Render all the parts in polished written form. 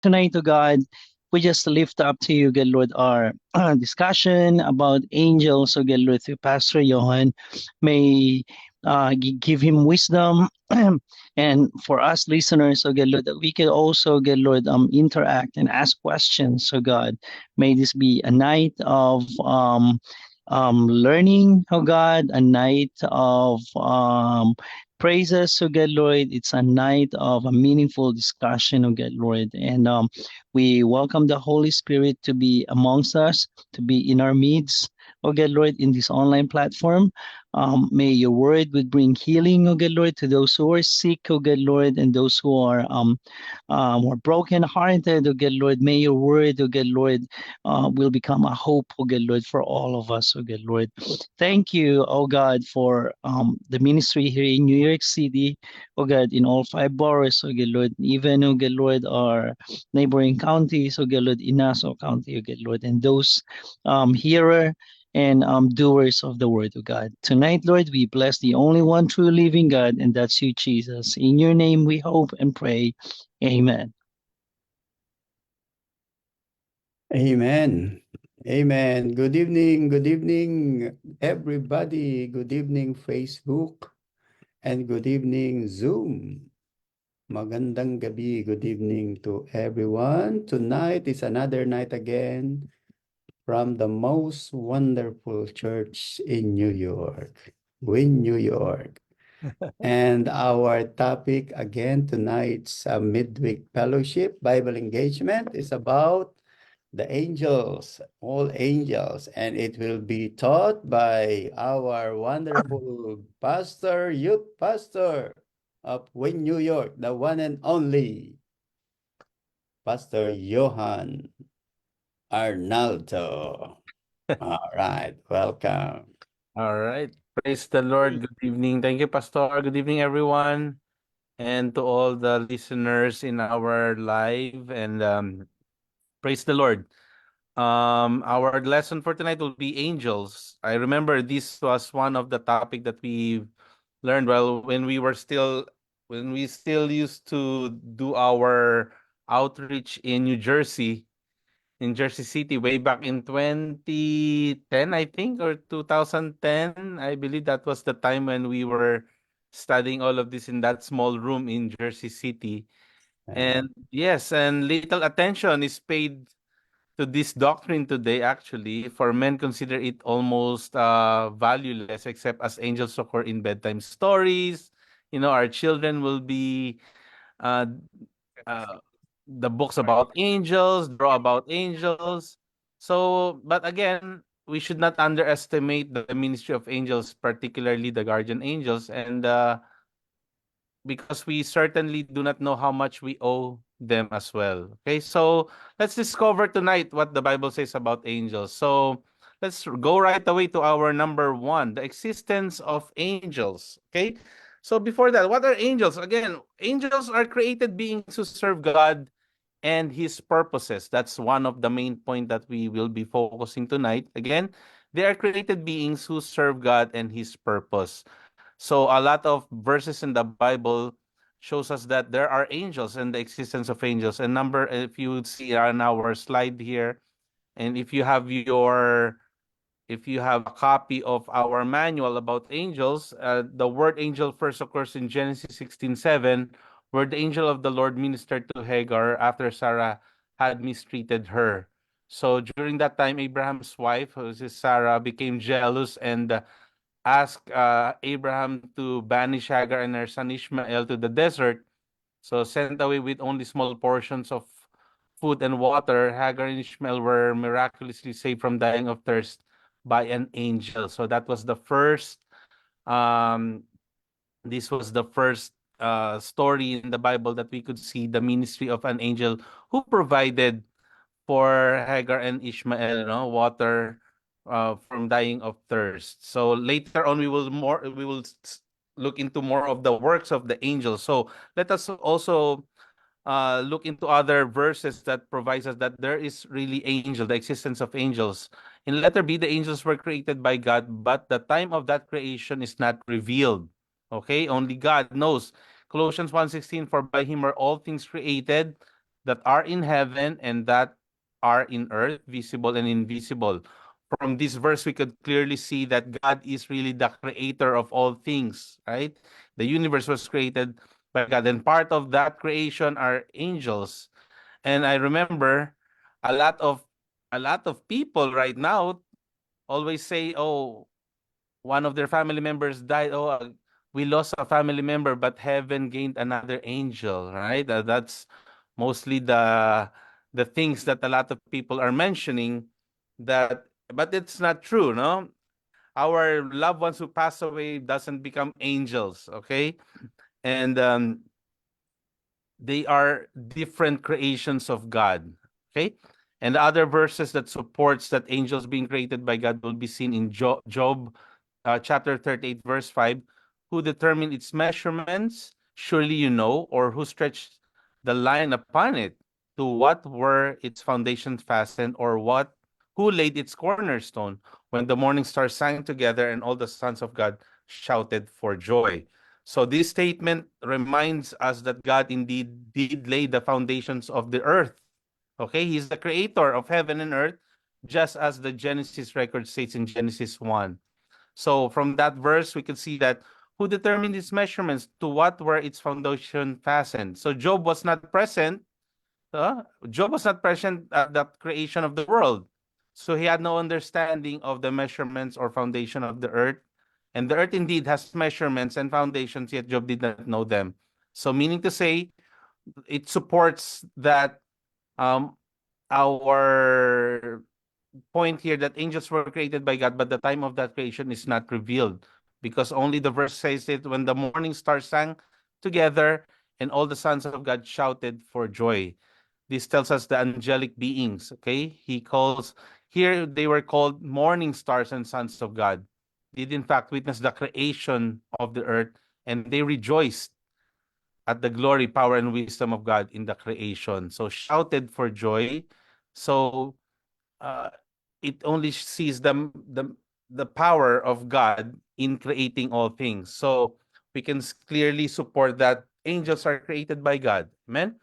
Tonight, oh God, we just lift up to you, good Lord, our discussion about angels, oh good Lord, through Pastor Johan. May give him wisdom. And for us listeners, oh good Lord, that we can also, good Lord, interact and ask questions. So God, may this be a night of learning, oh God, a night of praises, oh God, Lord. It's a night of a meaningful discussion, oh God, Lord. And we welcome the Holy Spirit to be amongst us, to be in our midst, oh God, Lord, in this online platform. May your word would bring healing, oh God, Lord, to those who are sick, oh God, Lord, and those who are more broken-hearted, oh God, Lord. May your word, oh God, Lord, will become a hope, oh God, Lord, for all of us, oh God, Lord. Thank you, oh God, for the ministry here in New York City, oh God, in all five boroughs, oh God, Lord, even, oh God, Lord, our neighboring counties, oh God, Lord, in Nassau County, oh God, Lord, and those hearer and doers of the word of God. Tonight, Lord, we bless the only one true living God, and that's you, Jesus. In your name we hope and pray. Amen. Amen. Amen. Good evening, everybody. Good evening, Facebook. And good evening, Zoom. Magandang gabi. Good evening to everyone. Tonight is another night again from the most wonderful church in New York, Win, New York. And our topic again tonight's midweek fellowship Bible engagement is about the angels, all angels, and it will be taught by our wonderful pastor, youth pastor of Win, New York, the one and only Pastor Johan Arnaldo. All right, welcome. All right. Praise the Lord. Good evening. Thank you, Pastor. Good evening, everyone. And to all the listeners in our live and praise the Lord. Our lesson for tonight will be angels. I remember this was one of the topic that we learned well when we still used to do our outreach in New Jersey, in Jersey City, way back in 2010, I think, or 2010. I believe that was the time when we were studying all of this in that small room in Jersey City. And yes, and little attention is paid to this doctrine today, actually, for men consider it almost valueless, except as angels occur in bedtime stories. You know, our children will be uh, uh, the books about angels, draw about angels. So, but again, we should not underestimate the ministry of angels, particularly the guardian angels, and because we certainly do not know how much we owe them as well. Okay, so let's discover tonight what the Bible says about angels. So let's go right away to our number one, the existence of angels. Okay, so before that, what are angels? Again, angels are created beings who serve God and his purposes. That's one of the main point that we will be focusing tonight. Again, they are created beings who serve God and his purpose. So a lot of verses in the Bible shows us that there are angels and the existence of angels. And number, if you would see on our slide here, and if you have a copy of our manual about angels, the word angel first occurs in Genesis 16:7, where the angel of the Lord ministered to Hagar after Sarah had mistreated her. So during that time, Abraham's wife, who is Sarah, became jealous and asked Abraham to banish Hagar and her son Ishmael to the desert. So sent away with only small portions of food and water, Hagar and Ishmael were miraculously saved from dying of thirst by an angel. So that was the first um this was the first story in the Bible that we could see the ministry of an angel who provided for Hagar and Ishmael, no, water from dying of thirst. So later on, we will look into more of the works of the angels. So let us also look into other verses that provides us that there is really the existence of angels. In letter B, the angels were created by God, but the time of that creation is not revealed. Okay, only God knows. Colossians 1:16, for by him are all things created that are in heaven and that are in earth, visible and invisible. From this verse, we could clearly see that God is really the creator of all things, right? The universe was created by God, and part of that creation are angels. And I remember a lot of people right now always say, "Oh, one of their family members died. Oh, we lost a family member, but heaven gained another angel." Right? That's mostly the things that a lot of people are mentioning. That, but it's not true, no. Our loved ones who pass away doesn't become angels, okay? And they are different creations of God. Okay? And the other verses that supports that angels being created by God will be seen in Job chapter 38, verse 5. Who determined its measurements? Surely you know, or who stretched the line upon it? To what were its foundations fastened, or what who laid its cornerstone? When the morning stars sang together and all the sons of God shouted for joy. So this statement reminds us that God indeed did lay the foundations of the earth. Okay, He's the creator of heaven and earth, just as the Genesis record states in Genesis 1. So from that verse, we could see that who determined its measurements, to what were its foundation fastened. So Job was not present. Job was not present at the creation of the world. So he had no understanding of the measurements or foundation of the earth. And the earth indeed has measurements and foundations, yet Job did not know them. So meaning to say, it supports that our point here that angels were created by God, but the time of that creation is not revealed, because only the verse says it when the morning stars sang together and all the sons of God shouted for joy. This tells us the angelic beings, okay? He calls, here they were called morning stars and sons of God. Did in fact witness the creation of the earth, and they rejoiced at the glory, power, and wisdom of God in the creation. So shouted for joy. So uh, it only sees the power of God in creating all things. So we can clearly support that angels are created by God. Amen.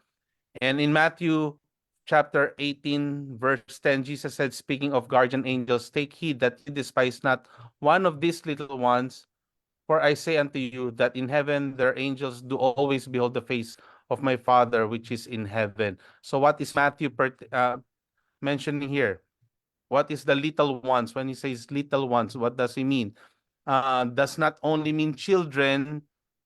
And in Matthew chapter 18, verse 10, Jesus said, speaking of guardian angels, take heed that you despise not one of these little ones, for I say unto you that in heaven their angels do always behold the face of my Father which is in heaven. So what is Matthew mentioning here? What is the little ones? When he says little ones, what does he mean? Does not only mean children,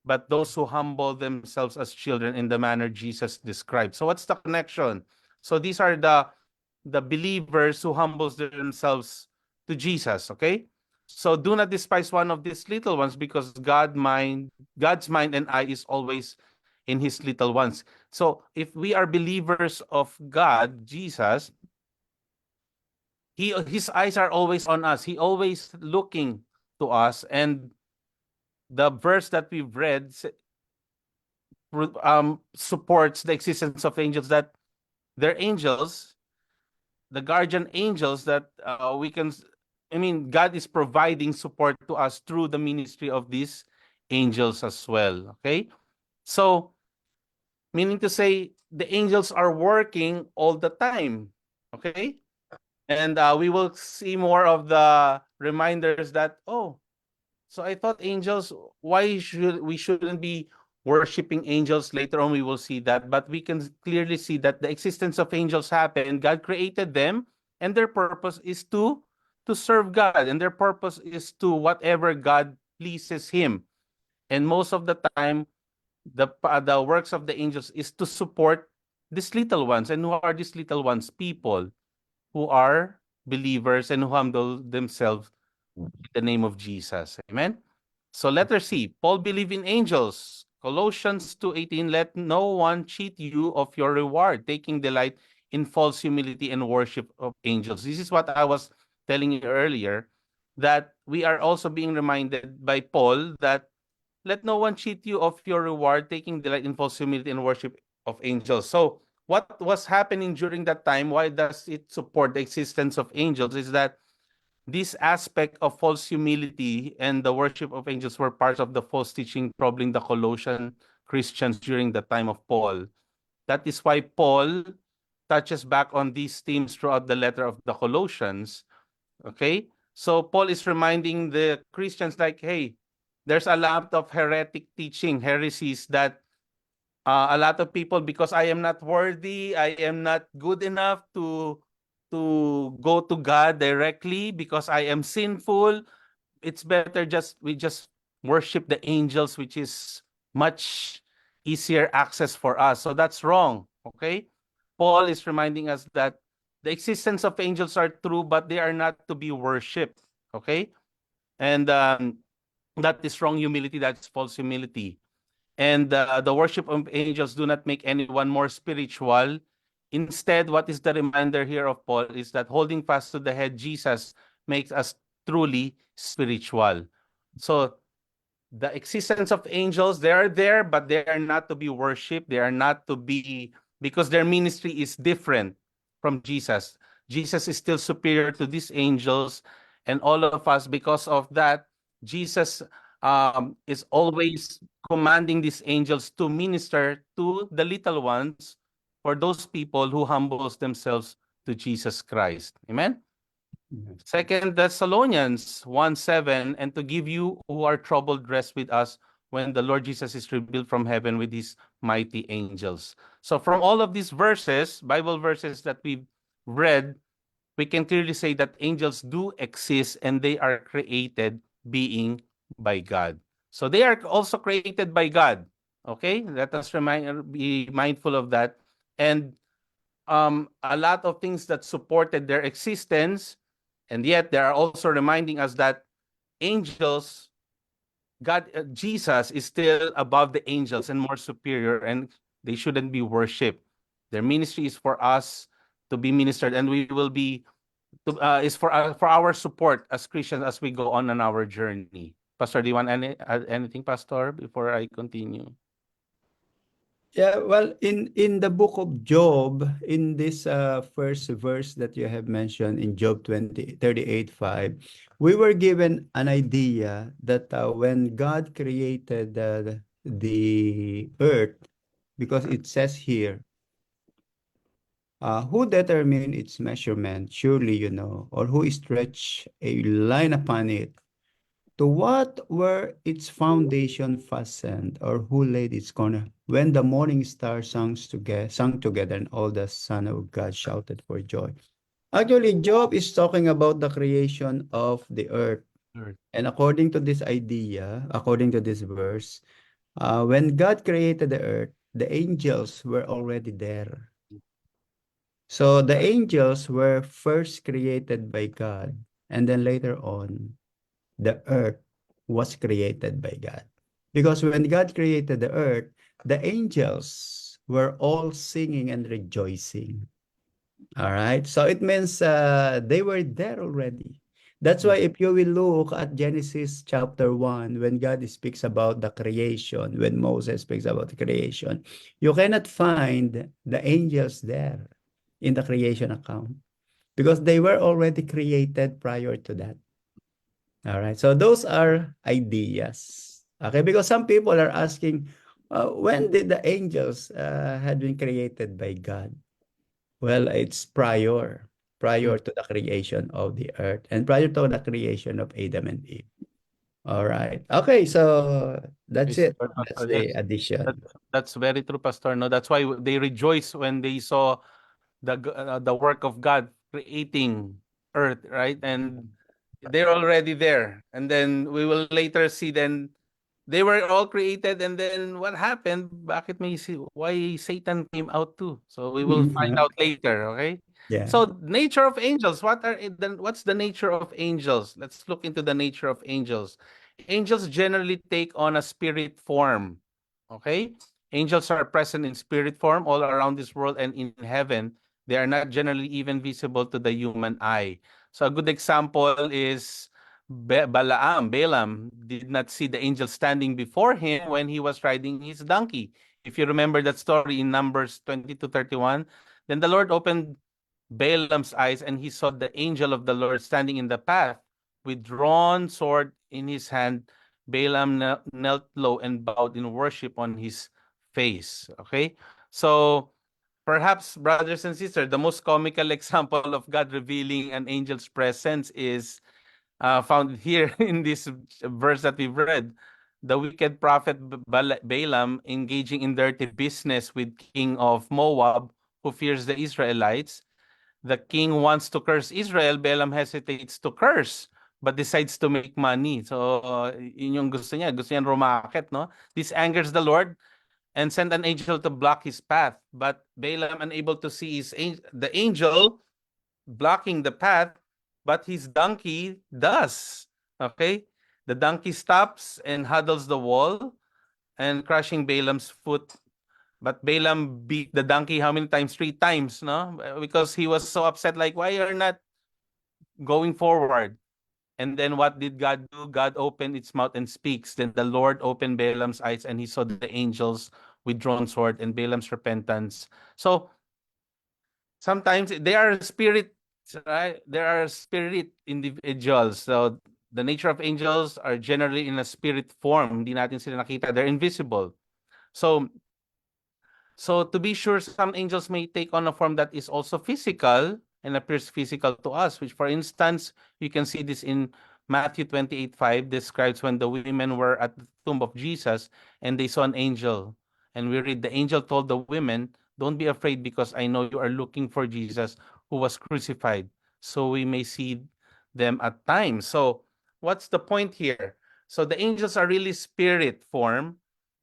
but those who humble themselves as children in the manner Jesus described. So what's the connection? So these are the believers who humbles themselves to Jesus, okay? So do not despise one of these little ones, because God's mind and eye is always in his little ones. So if we are believers of God, Jesus, his eyes are always on us. He always looking to us. And the verse that we've read supports the existence of angels, that they're angels, the guardian angels that God is providing support to us through the ministry of these angels as well. Okay? So, meaning to say, the angels are working all the time. Okay? And we will see more of the reminders that, oh, so I thought angels, why shouldn't be worshiping angels? Later on, we will see that. But we can clearly see that the existence of angels happened. God created them, and their purpose is to serve God, and their purpose is to whatever God pleases him. And most of the time, the works of the angels is to support these little ones. And who are these little ones? People who are believers and who humble themselves in the name of Jesus. Amen. So letter C, Paul believed in angels. Colossians 2:18, let no one cheat you of your reward, taking delight in false humility and worship of angels. This is what I was telling you earlier, that we are also being reminded by Paul that let no one cheat you of your reward, taking delight in false humility and worship of angels. So what was happening during that time, why does it support the existence of angels, is that this aspect of false humility and the worship of angels were parts of the false teaching troubling the Colossian Christians during the time of Paul. That is why Paul touches back on these themes throughout the letter of the Colossians. Okay? So Paul is reminding the Christians like, hey, there's a lot of heretic teaching, heresies that a lot of people, because I am not worthy, I am not good enough to go to God directly because I am sinful. It's better we just worship the angels, which is much easier access for us. So that's wrong. Okay? Paul is reminding us that the existence of angels are true, but they are not to be worshipped. Okay? And that is wrong humility, that's false humility. And the worship of angels do not make anyone more spiritual. Instead, what is the reminder here of Paul is that holding fast to the head, Jesus, makes us truly spiritual. So the existence of angels, they are there, but they are not to be worshipped. They are not to be, because their ministry is different from Jesus. Jesus is still superior to these angels and all of us. Because of that, Jesus is always commanding these angels to minister to the little ones, for those people who humbles themselves to Jesus Christ. Amen? Yes. Second Thessalonians 1:7, and to give you who are troubled rest with us when the Lord Jesus is revealed from heaven with his mighty angels. So from all of these verses, Bible verses that we've read, we can clearly say that angels do exist and they are created being by God. So they are also created by God. Okay? Let us be mindful of that. And a lot of things that supported their existence, and yet they are also reminding us that angels, Jesus is still above the angels and more superior, and they shouldn't be worshipped. Their ministry is for us to be ministered, and we will be is for our support as Christians as we go on our journey. Pastor, do you want add anything, Pastor, before I continue? Yeah, well, in the book of Job, in this first verse that you have mentioned in Job 38:5, we were given an idea that when God created the earth, because it says here, who determined its measurement? Surely you know, or who stretched a line upon it? To what were its foundation fastened, or who laid its corner? When the morning stars sung together, and all the Son of God shouted for joy. Actually, Job is talking about the creation of the earth. Earth. And according to this idea, according to this verse, when God created the earth, the angels were already there. So the angels were first created by God, and then later on, the earth was created by God. Because when God created the earth, the angels were all singing and rejoicing. All right. So it means they were there already. That's why if you will look at Genesis chapter 1, when God speaks about the creation, when Moses speaks about the creation, you cannot find the angels there in the creation account because they were already created prior to that. All right. So those are ideas. Okay. Because some people are asking, when did the angels had been created by God? Well, it's prior to the creation of the earth and prior to the creation of Adam and Eve. All right. Okay. So that's Yes, it. That's Pastor, the yes. addition. That's very true, Pastor. No, that's why they rejoice when they saw the work of God creating earth, right? And they're already there. And then we will later see then they were all created, and then what happened? Bakit may see why Satan came out too? So we will find out later, okay? Yeah. So nature of angels, what's the nature of angels? Let's look into the nature of angels. Angels generally take on a spirit form. Okay? Angels are present in spirit form all around this world and in heaven. They are not generally even visible to the human eye. So a good example is Balaam did not see the angel standing before him when he was riding his donkey. If you remember that story in Numbers 20-31, then the Lord opened Balaam's eyes and he saw the angel of the Lord standing in the path with drawn sword in his hand. Balaam knelt low and bowed in worship on his face. Okay? So perhaps, brothers and sisters, the most comical example of God revealing an angel's presence is found here in this verse that we've read. The wicked prophet Balaam engaging in dirty business with king of Moab, who fears the Israelites. The king wants to curse Israel. Balaam hesitates to curse, but decides to make money. So, yun yung gusto niya. Gusto niya rumakit, no? This angers the Lord and sent an angel to block his path. But Balaam, unable to see the angel blocking the path, but his donkey does. Okay? The donkey stops and huddles the wall and crushing Balaam's foot. But Balaam beat the donkey how many times? 3 times, no? Because he was so upset, like, why are you not going forward? And then what did God do? God opened its mouth and speaks. Then the Lord opened Balaam's eyes and he saw the angels with drawn sword and Balaam's repentance. So sometimes they are spirits, right? There are spirit individuals. So the nature of angels are generally in a spirit form. Hindi natin sila nakita. They're invisible. So to be sure, some angels may take on a form that is also physical and appears physical to us, which for instance, you can see this in Matthew 28:5 describes when the women were at the tomb of Jesus and they saw an angel. And we read, the angel told the women, don't be afraid because I know you are looking for Jesus who was crucified. So we may see them at times. So what's the point here? So the angels are really spirit form,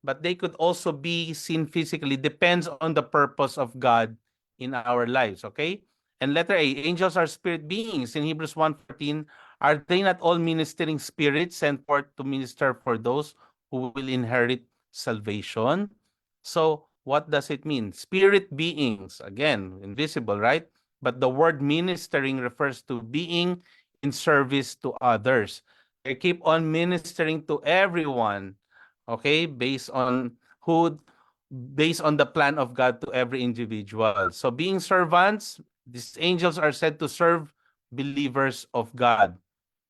but they could also be seen physically. Depends on the purpose of God in our lives, okay? And letter A, angels are spirit beings. In Hebrews 1:14, are they not all ministering spirits sent forth to minister for those who will inherit salvation? So what does it mean? Spirit beings, again, invisible, right? But the word ministering refers to being in service to others. They keep on ministering to everyone, okay, based on the plan of God to every individual. So being servants, these angels are said to serve believers of God.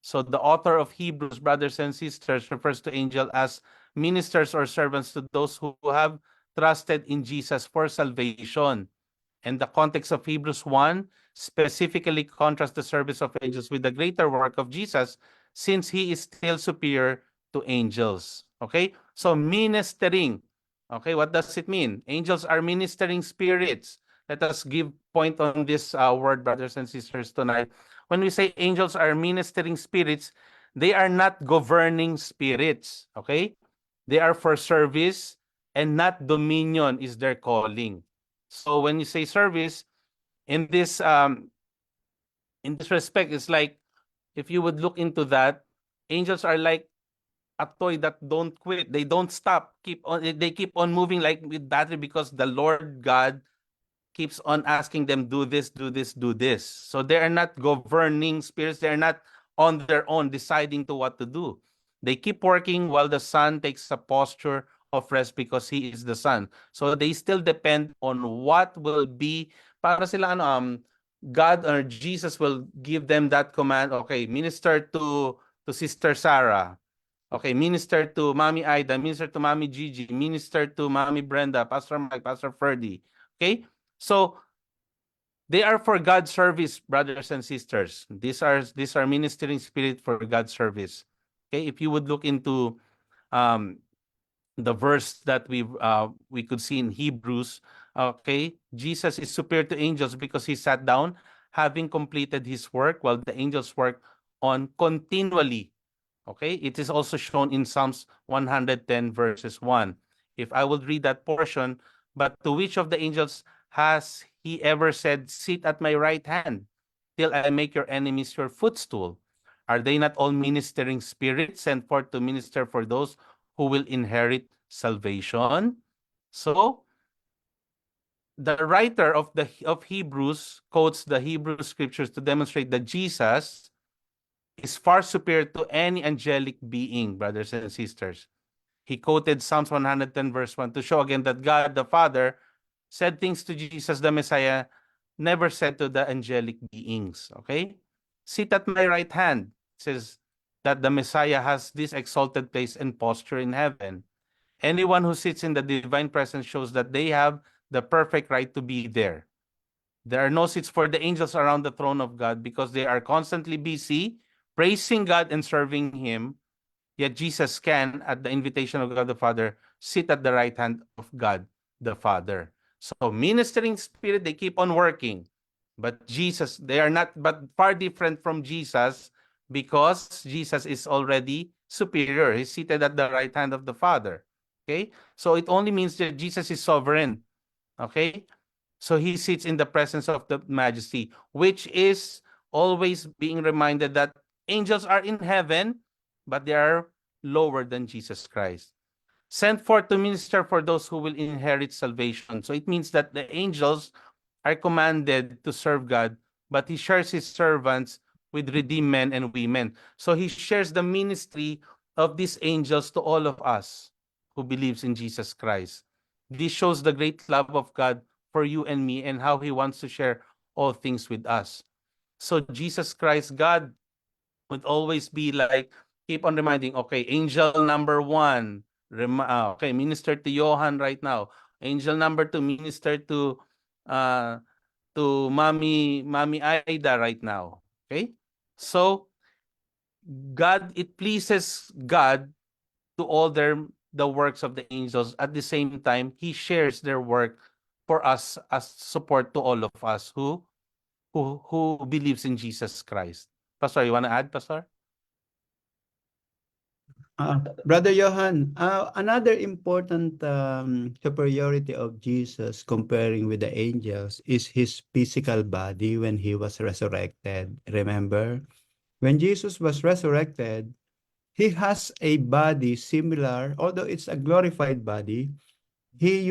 So the author of Hebrews, brothers and sisters, refers to angels as ministers or servants to those who have trusted in Jesus for salvation. And the context of Hebrews 1 specifically contrasts the service of angels with the greater work of Jesus, since he is still superior to angels. Okay? So ministering. Okay, what does it mean? Angels are ministering spirits. Let us give point on this word, brothers and sisters, tonight. When we say angels are ministering spirits, they are not governing spirits. Okay? They are for service and not dominion is their calling. So when you say service, in this respect, it's like if you would look into that, angels are like a toy that don't quit. They don't stop. They keep on moving like with battery because the Lord God keeps on asking them, do this, do this, do this. So they are not governing spirits. They're not on their own deciding to what to do. They keep working while the Son takes a posture of rest because he is the Son. So they still depend on what will be, para sila God or Jesus will give them that command, okay, minister to Sister Sarah. Okay, minister to Mommy Ida, minister to Mommy Gigi, minister to Mommy Brenda, Pastor Mike, Pastor Ferdy. Okay? So they are for God's service, brothers and sisters. These are ministering spirit for God's service. Okay, if you would look into the verse that we could see in Hebrews, okay, Jesus is superior to angels because he sat down having completed his work while the angels work on continually. Okay, it is also shown in Psalms 110 verses 1. If I would read that portion, but to which of the angels has he ever said, sit at my right hand till I make your enemies your footstool? Are they not all ministering spirits sent forth to minister for those who will inherit salvation? So the writer of Hebrews quotes the Hebrew scriptures to demonstrate that Jesus is far superior to any angelic being, brothers and sisters. He quoted Psalms 110 verse 1 to show again that God the Father said things to Jesus the Messiah never said to the angelic beings. Okay? Sit at my right hand. It says that the Messiah has this exalted place and posture in heaven. Anyone who sits in the divine presence shows that they have the perfect right to be there. There are no seats for the angels around the throne of God because they are constantly busy praising God and serving Him. Yet Jesus can, at the invitation of God the Father, sit at the right hand of God the Father. So ministering spirit, they keep on working. But Jesus, they are not, but far different from Jesus, because Jesus is already superior. He's seated at the right hand of the Father. Okay? So it only means that Jesus is sovereign. Okay? So he sits in the presence of the majesty, which is always being reminded that angels are in heaven, but they are lower than Jesus Christ. Sent forth to minister for those who will inherit salvation. So it means that the angels are commanded to serve God, but he shares his servants with redeemed men and women. So he shares the ministry of these angels to all of us who believes in Jesus Christ. This shows the great love of God for you and me and how he wants to share all things with us. So Jesus Christ, God would always be like, keep on reminding, okay, angel number one, okay, minister to Johan right now. Angel number two, minister uh, to Mommy Aida right now. Okay? So, God, it pleases God to all the works of the angels. At the same time, he shares their work for us as support to all of us who believes in Jesus Christ. Pastor, you want to add, Pastor? Brother Johan, another important superiority of Jesus comparing with the angels is his physical body when he was resurrected. Remember, when Jesus was resurrected, he has a body similar, although it's a glorified body, he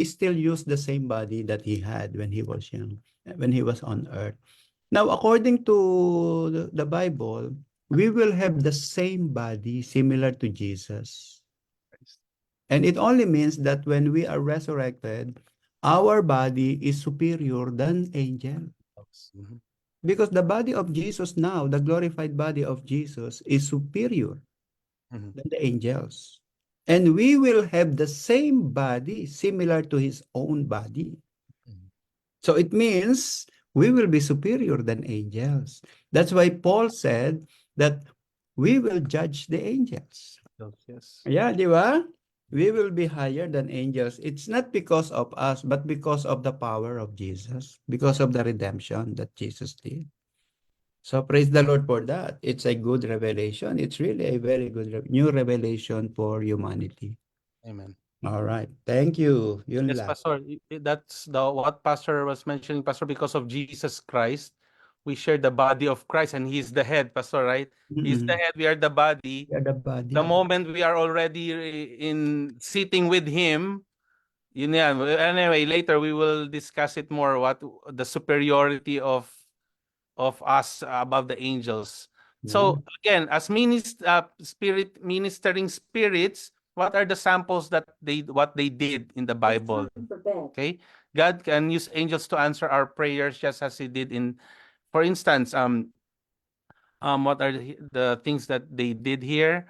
still used the same body that he had when he was young, when he was on earth. Now, according to the Bible, we will have the same body similar to Jesus. And it only means that when we are resurrected, our body is superior than angel. Mhm. Because the body of Jesus now, the glorified body of Jesus, is superior Mhm. than the angels. And we will have the same body similar to his own body. Mhm. So it means we will be superior than angels. That's why Paul said that we will judge the angels. Yes. Yeah, di ba? We will be higher than angels. It's not because of us, but because of the power of Jesus, because of the redemption that Jesus did. So praise the Lord for that. It's a good revelation. It's really a very good new revelation for humanity. Amen. All right. Thank you. Yun Yes, lang. Pastor. That's what Pastor was mentioning, Pastor. Because of Jesus Christ, we share the body of Christ, and He's the head, Pastor. Right? He's the Mm-mm. head. We are the body. We are the The body. moment we are already in sitting with Him, yun yan. Anyway, later we will discuss it more. What the superiority of us above the angels. Yeah. So again, as ministering spirits, what are the samples that what they did in the Bible? Okay, God can use angels to answer our prayers, just as He did in, for instance, what are the things that they did here?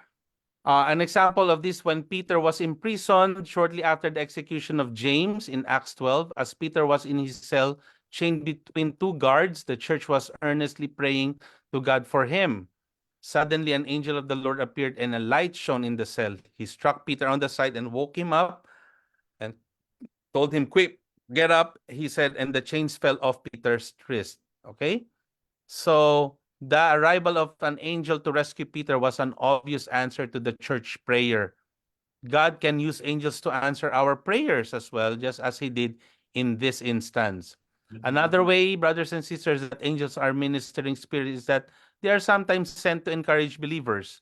An example of this, when Peter was imprisoned shortly after the execution of James in Acts 12, as Peter was in his cell, chained between two guards, the church was earnestly praying to God for him. Suddenly, an angel of the Lord appeared and a light shone in the cell. He struck Peter on the side and woke him up and told him, "Quick, get up," he said, and the chains fell off Peter's wrist. Okay? So the arrival of an angel to rescue Peter was an obvious answer to the church prayer. God can use angels to answer our prayers as well, just as He did in this instance. Another way, brothers and sisters, that angels are ministering spirits is that they are sometimes sent to encourage believers.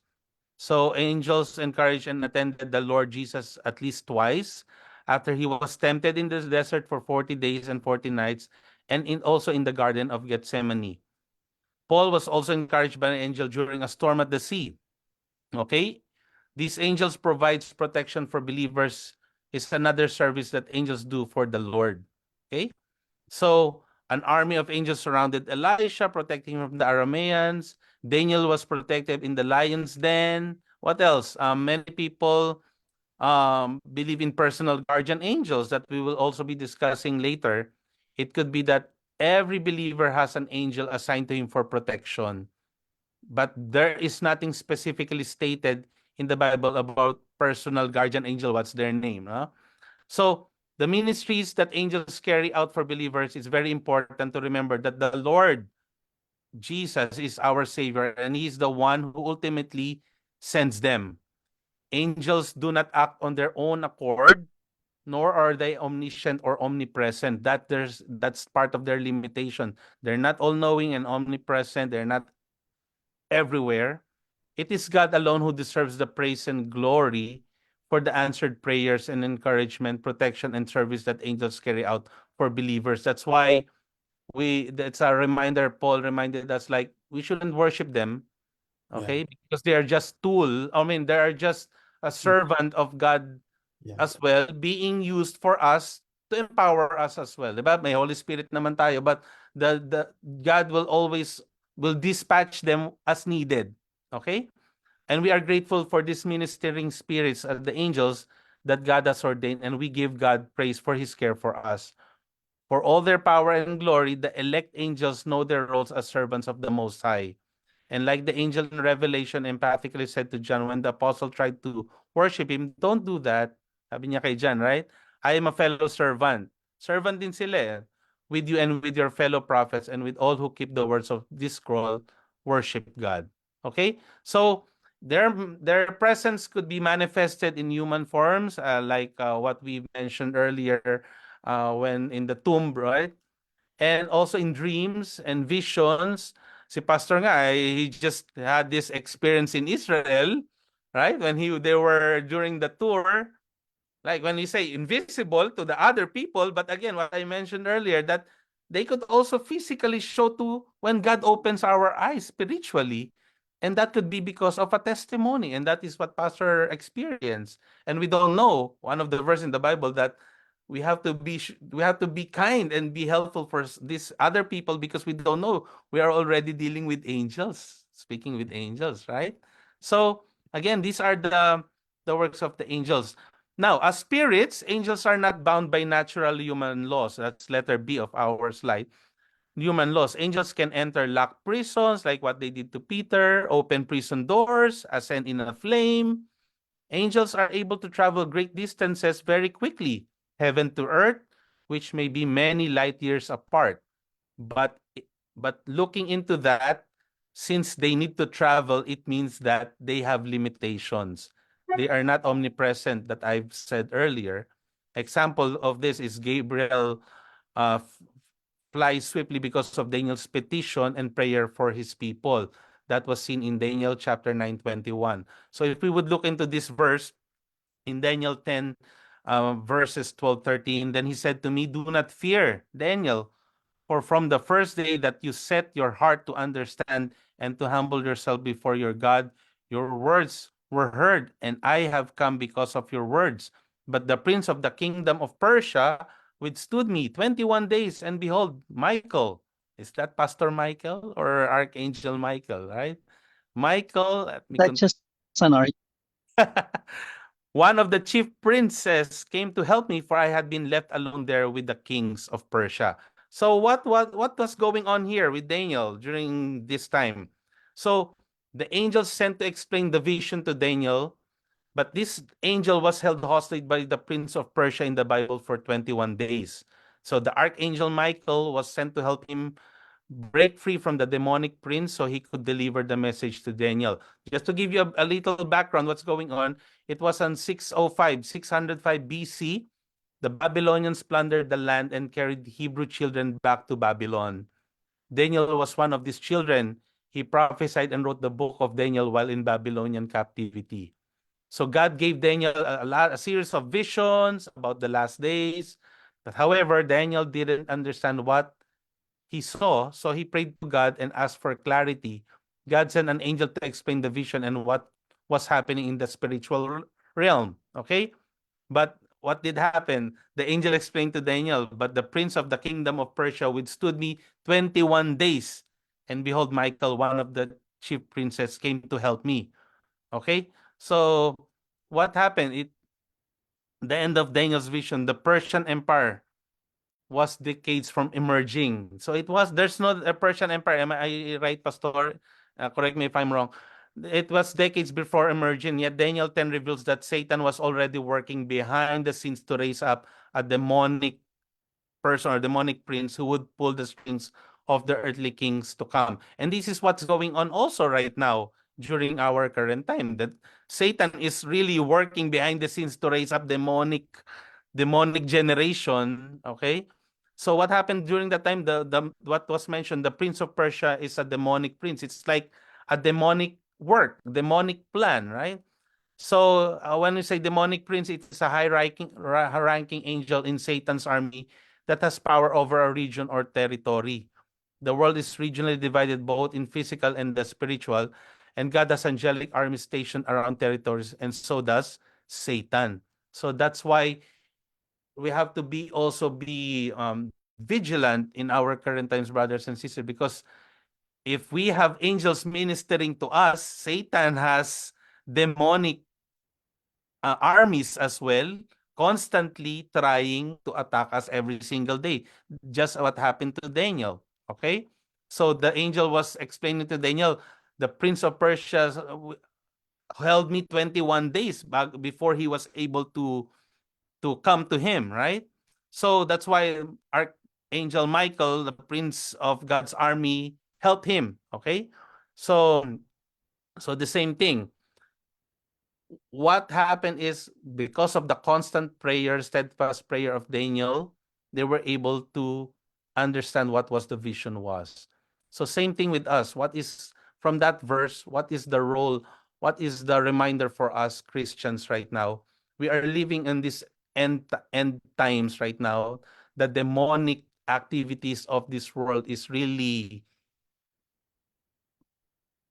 So angels encouraged and attended the Lord Jesus at least twice after he was tempted in the desert for 40 days and 40 nights, and also in the Garden of Gethsemane. Paul was also encouraged by an angel during a storm at the sea. Okay? These angels provides protection for believers is another service that angels do for the Lord. Okay? So, an army of angels surrounded Elisha, protecting him from the Arameans. Daniel was protected in the lion's den. What else? Many people believe in personal guardian angels that we will also be discussing later. It could be that every believer has an angel assigned to him for protection, but there is nothing specifically stated in the Bible about personal guardian angel. What's their name? Huh? So the ministries that angels carry out for believers, it's very important to remember that the Lord Jesus is our Savior, and He's the one who ultimately sends them. Angels do not act on their own accord, nor are they omniscient or omnipresent. That's part of their limitation. They're not all knowing and omnipresent. They're not everywhere. It is God alone who deserves the praise and glory for the answered prayers and encouragement, protection, and service that angels carry out for believers. That's why that's a reminder. Paul reminded us, like, we shouldn't worship them, Yeah. okay? Because they are just tool. I mean, they are just a servant of God Yeah. as well, being used for us to empower us as well. Diba? May Holy Spirit naman tayo, but the God will dispatch them as needed. Okay? And we are grateful for these ministering spirits, the angels that God has ordained, and we give God praise for his care for us. For all their power and glory, the elect angels know their roles as servants of the Most High. And like the angel in Revelation emphatically said to John when the apostle tried to worship him, don't do that. Sabi niya kay John, right? I am a fellow servant. Servant din sila eh. With you and with your fellow prophets and with all who keep the words of this scroll, worship God. Okay? So their presence could be manifested in human forms, like what we mentioned earlier when in the tomb, right? And also in dreams and visions. Si Pastor nga, he just had this experience in Israel, right? When they were during the tour, like when we say invisible to the other people, but again, what I mentioned earlier, that they could also physically show to when God opens our eyes spiritually. And that could be because of a testimony. And that is what Pastor experienced. And we don't know one of the verses in the Bible that we have to be kind and be helpful for these other people because we don't know. We are already dealing with angels, speaking with angels, right? So again, these are the works of the angels. Now, as spirits, angels are not bound by natural human laws. That's letter B of our slide. Human laws. Angels can enter locked prisons, like what they did to Peter, open prison doors, ascend in a flame. Angels are able to travel great distances very quickly, heaven to earth, which may be many light years apart. But but looking into that, since they need to travel, it means that they have limitations. They are not omnipresent that I've said earlier. Example of this is Gabriel uh, flies swiftly because of Daniel's petition and prayer for his people. That was seen in Daniel chapter 9:21. So if we would look into this verse in Daniel 10, verses 12-13, then he said to me, do not fear, Daniel, for from the first day that you set your heart to understand and to humble yourself before your God, your words were heard, and I have come because of your words. But the prince of the kingdom of Persia withstood me 21 days, and behold, Michael. Is that Pastor Michael or Archangel Michael, right? Michael, let me That's just an art. one of the chief princes came to help me, for I had been left alone there with the kings of Persia. So what was going on here with Daniel during this time? So the angel sent to explain the vision to Daniel, but this angel was held hostage by the prince of Persia in the Bible for 21 days. So the archangel Michael was sent to help him break free from the demonic prince so he could deliver the message to Daniel. Just to give you a little background, what's going on, it was on 605 BC. The Babylonians plundered the land and carried Hebrew children back to Babylon. Daniel was one of these children. He prophesied and wrote the book of Daniel while in Babylonian captivity. So God gave Daniel a series of visions about the last days. But however, Daniel didn't understand what he saw, so he prayed to God and asked for clarity. God sent an angel to explain the vision and what was happening in the spiritual realm. Okay? But what did happen? The angel explained to Daniel, but the prince of the kingdom of Persia withstood me 21 days. And behold, Michael, one of the chief princes, came to help me. Okay? So what happened? the end of Daniel's vision, the Persian Empire was decades from emerging. So it was, there's no a Persian Empire. Am I right, Pastor? Correct me if I'm wrong. It was decades before emerging, yet Daniel 10 reveals that Satan was already working behind the scenes to raise up a demonic person or demonic prince who would pull the strings of the earthly kings to come. And this is what's going on also right now during our current time, that Satan is really working behind the scenes to raise up demonic generation. Okay, so what happened during that time, the what was mentioned, the prince of Persia is a demonic prince. It's like a demonic work, demonic plan, right? So when we say demonic prince, it's a high ranking angel in Satan's army that has power over a region or territory. The world is regionally divided both in physical and the spiritual, and God has angelic armies stationed around territories, and so does Satan. So that's why we have to be vigilant in our current times, brothers and sisters, because if we have angels ministering to us, Satan has demonic armies as well, constantly trying to attack us every single day. Just what happened to Daniel. Okay? So the angel was explaining to Daniel, the prince of Persia held me 21 days before he was able to come to him, right? So that's why Archangel Michael, the prince of God's army, helped him. Okay? So the same thing. What happened is, because of the constant prayer, steadfast prayer of Daniel, they were able to understand what was the vision was. So same thing with us. What is, from that verse, what is the role, what is the reminder for us Christians right now? We are living in this end times right now. The demonic activities of this world is really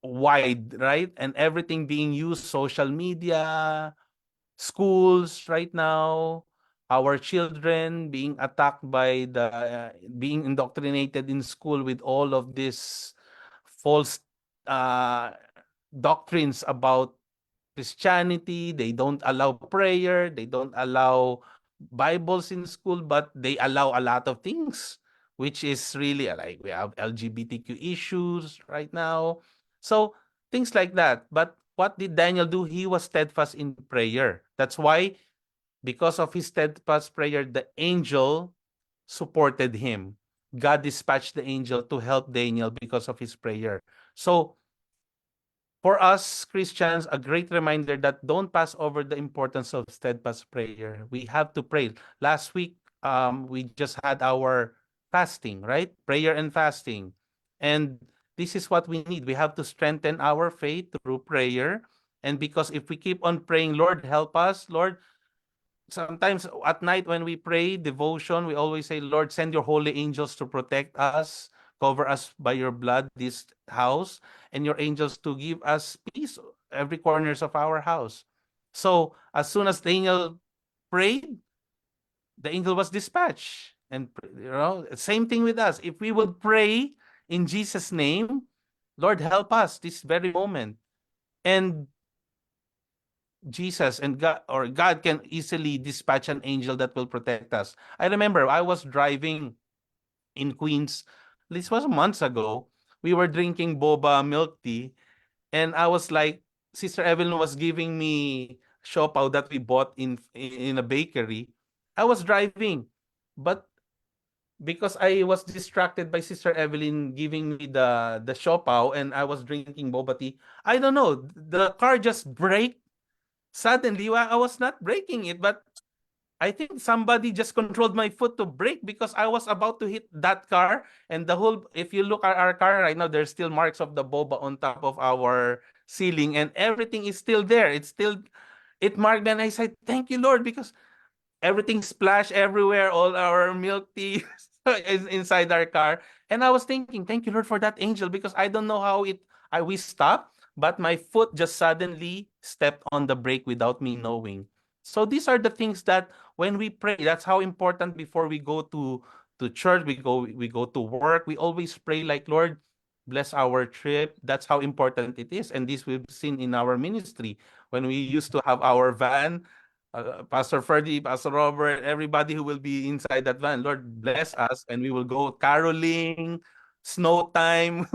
wide, right? And everything being used, social media, schools right now, our children being attacked by being indoctrinated in school with all of this false uh, doctrines about Christianity. They don't allow prayer, they don't allow Bibles in school, but they allow a lot of things, which is really like we have LGBTQ issues right now. So things like that. But what did Daniel do? He was steadfast in prayer. That's why, because of his steadfast prayer, the angel supported him. God dispatched the angel to help Daniel because of his prayer. So for us Christians, a great reminder that don't pass over the importance of steadfast prayer. We have to pray. Last week, we just had our fasting, right? Prayer and fasting. And this is what we need. We have to strengthen our faith through prayer. And because if we keep on praying, Lord, help us, Lord, sometimes at night when we pray devotion, we always say, Lord, send your holy angels to protect us, cover us by your blood, this house, and your angels to give us peace every corners of our house. So as soon as Daniel prayed, the angel was dispatched. And same thing with us. If we would pray in Jesus' name, Lord, help us this very moment. And Jesus and God, or God, can easily dispatch an angel that will protect us. I remember I was driving in Queens. This was months ago. We were drinking boba milk tea, and I was like, Sister Evelyn was giving me siopaw that we bought in a bakery. I was driving, but because I was distracted by Sister Evelyn giving me the siopaw and I was drinking boba tea, I don't know, the car just braked. Suddenly, I was not braking it, but I think somebody just controlled my foot to brake because I was about to hit that car. And the whole, if you look at our car right now, there's still marks of the boba on top of our ceiling, and everything is still there. It's still, it marked, and I said, thank you, Lord, because everything splashed everywhere. All our milk tea is inside our car. And I was thinking, thank you, Lord, for that angel, because I don't know how we stopped, but my foot just suddenly stepped on the brake without me knowing. So these are the things that when we pray, that's how important. Before we go to church, we go to work, we always pray like, Lord, bless our trip. That's how important it is. And this we've seen in our ministry when we used to have our van. Pastor Ferdy, Pastor Robert, everybody who will be inside that van. Lord, bless us, and we will go caroling, snow time.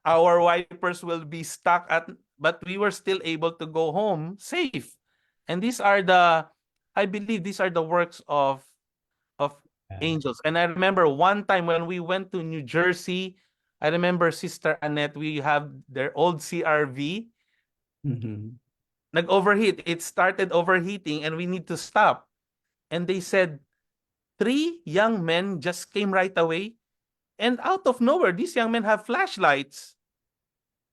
Our wipers will be stuck at, but we were still able to go home safe. And these are the, I believe these are the works of angels. And I remember one time when we went to New Jersey, I remember Sister Annette, we have their old CRV, Mhm. nag-overheat. It started overheating and we need to stop. And they said, three young men just came right away. And out of nowhere, these young men have flashlights.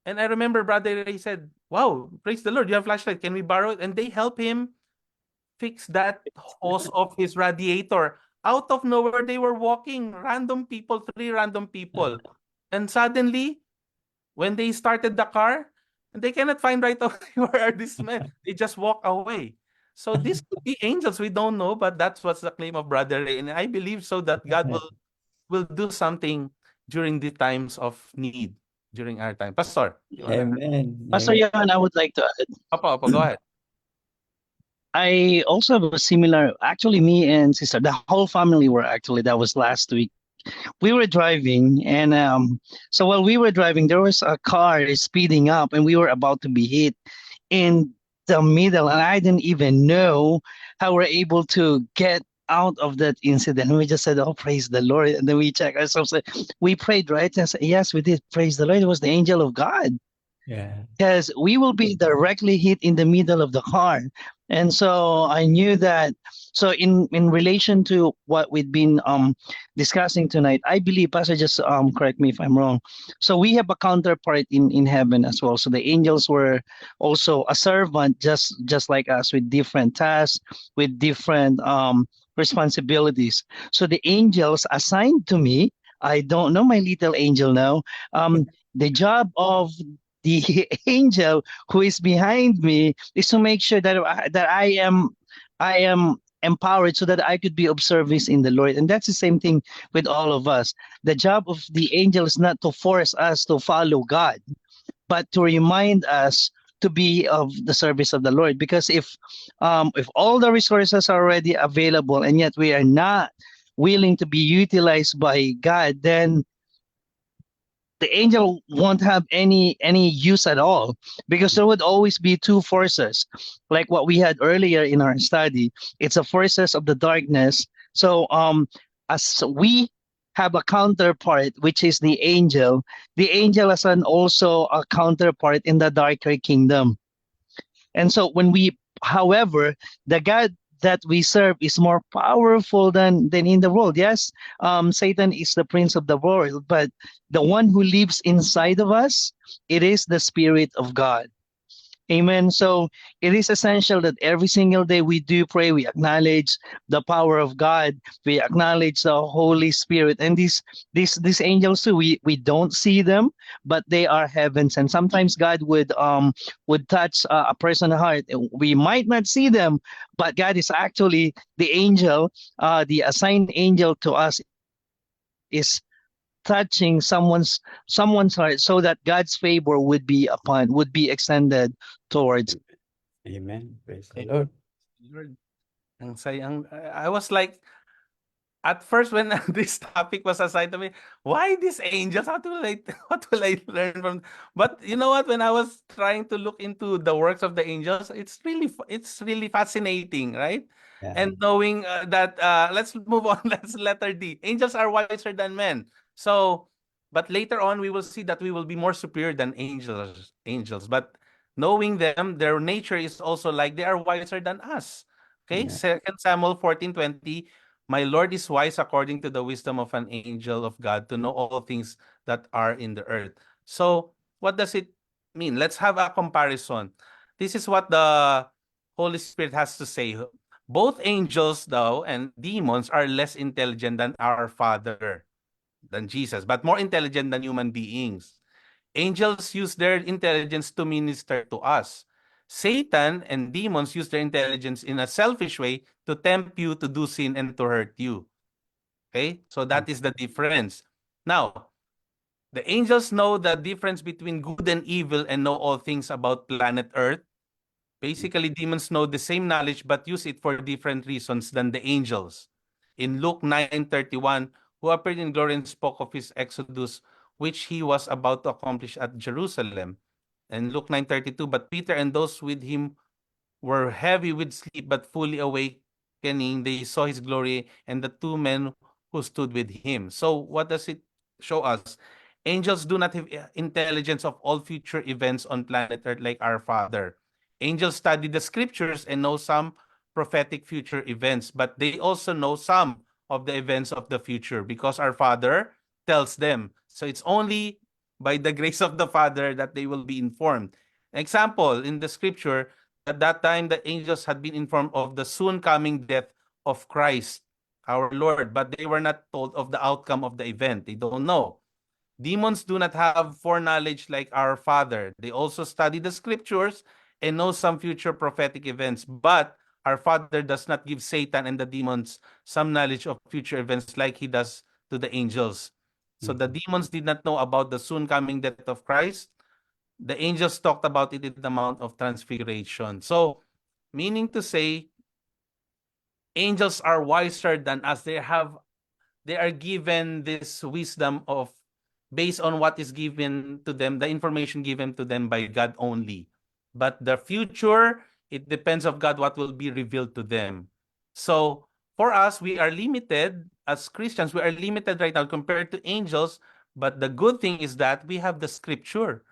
And I remember Brother Ray said, wow, praise the Lord, you have flashlight. Can we borrow it? And they help him fix that hose of his radiator. Out of nowhere, they were walking, random people, three random people. And suddenly, when they started the car, they cannot find right away where are these men. They just walk away. So this could be angels. We don't know, but that's what's the claim of Brother Ray. And I believe so that God will do something during the times of need, during our time. Pastor, you wanna? Amen. Pastor Amen. Jan, I would like to add. Opo, go ahead. I also have a similar, actually, me and sister, the whole family were actually, that was last week. We were driving, and so while we were driving, there was a car speeding up, and we were about to be hit in the middle, and I didn't even know how we're able to get out of that incident. We just said, "Oh, praise the Lord!" And then we checked ourselves. We prayed, right? And said, "Yes, we did. Praise the Lord! It was the angel of God." Yeah. Because we will be directly hit in the middle of the car. And so I knew that. So in relation to what we've been discussing tonight, I believe, Pastor, just correct me if I'm wrong. So we have a counterpart in heaven as well. So the angels were also a servant, just like us, with different tasks, with different responsibilities. So the angels assigned to me, I don't know my little angel now. The job of the angel who is behind me is to make sure that I am empowered so that I could be of service in the Lord. And that's the same thing with all of us. The job of the angel is not to force us to follow God, but to remind us to be of the service of the Lord. Because if all the resources are already available and yet we are not willing to be utilized by God, then the angel won't have any use at all, because there would always be two forces, like what we had earlier in our study. It's the forces of the darkness. So as we have a counterpart, which is the angel has an also a counterpart in the darker kingdom. And so however, the God that we serve is more powerful than in the world. Yes, Satan is the prince of the world, but the one who lives inside of us, it is the Spirit of God. Amen. So it is essential that every single day we do pray, we acknowledge the power of God, we acknowledge the Holy Spirit, and these angels too. We don't see them, but they are heavens, and sometimes God would touch a person's heart. We might not see them, but God is actually the angel, the assigned angel to us is touching someone's heart so that God's favor would be extended towards. Amen. Praise the Eh, Lord. Lord, ang sayang. I was like, at first when this topic was assigned to me, why these angels? How will I, what will I learn from? But you know what? When I was trying to look into the works of the angels, it's really fascinating, right? Yeah. And knowing that, let's move on. Let's letter D. Angels are wiser than men. So, but later on we will see that we will be more superior than angels. Angels, but knowing them, their nature is also like they are wiser than us. Okay, Yeah. 2 Samuel 14:20. My Lord is wise according to the wisdom of an angel of God to know all things that are in the earth. So, what does it mean? Let's have a comparison. This is what the Holy Spirit has to say. Both angels, though, and demons are less intelligent than our Father, than Jesus, but more intelligent than human beings. Angels use their intelligence to minister to us. Satan and demons use their intelligence in a selfish way to tempt you to do sin and to hurt you. Okay? So that is the difference. Now, the angels know the difference between good and evil and know all things about planet Earth. Basically, demons know the same knowledge but use it for different reasons than the angels. In Luke 9:31, who appeared in glory and spoke of his exodus, which he was about to accomplish at Jerusalem. And Luke 9:32, but Peter and those with him were heavy with sleep, but fully awakening, they saw his glory and the two men who stood with him. So what does it show us? Angels do not have intelligence of all future events on planet Earth like our Father. Angels study the scriptures and know some prophetic future events, but they also know some of the events of the future because our Father tells them. So it's only by the grace of the Father that they will be informed. Example, in the scripture, at that time the angels had been informed of the soon coming death of Christ, our Lord, but they were not told of the outcome of the event. They don't know. Demons do not have foreknowledge like our Father. They also study the scriptures and know some future prophetic events, but our Father does not give Satan and the demons some knowledge of future events like he does to the angels. So the demons did not know about the soon coming death of Christ. The angels talked about it in the Mount of Transfiguration. So, meaning to say, angels are wiser than us. They are given this wisdom of based on what is given to them, the information given to them by God only. But the future, it depends of God what will be revealed to them. So for us, we are limited as Christians. We are limited right now compared to angels. But the good thing is that we have the scripture.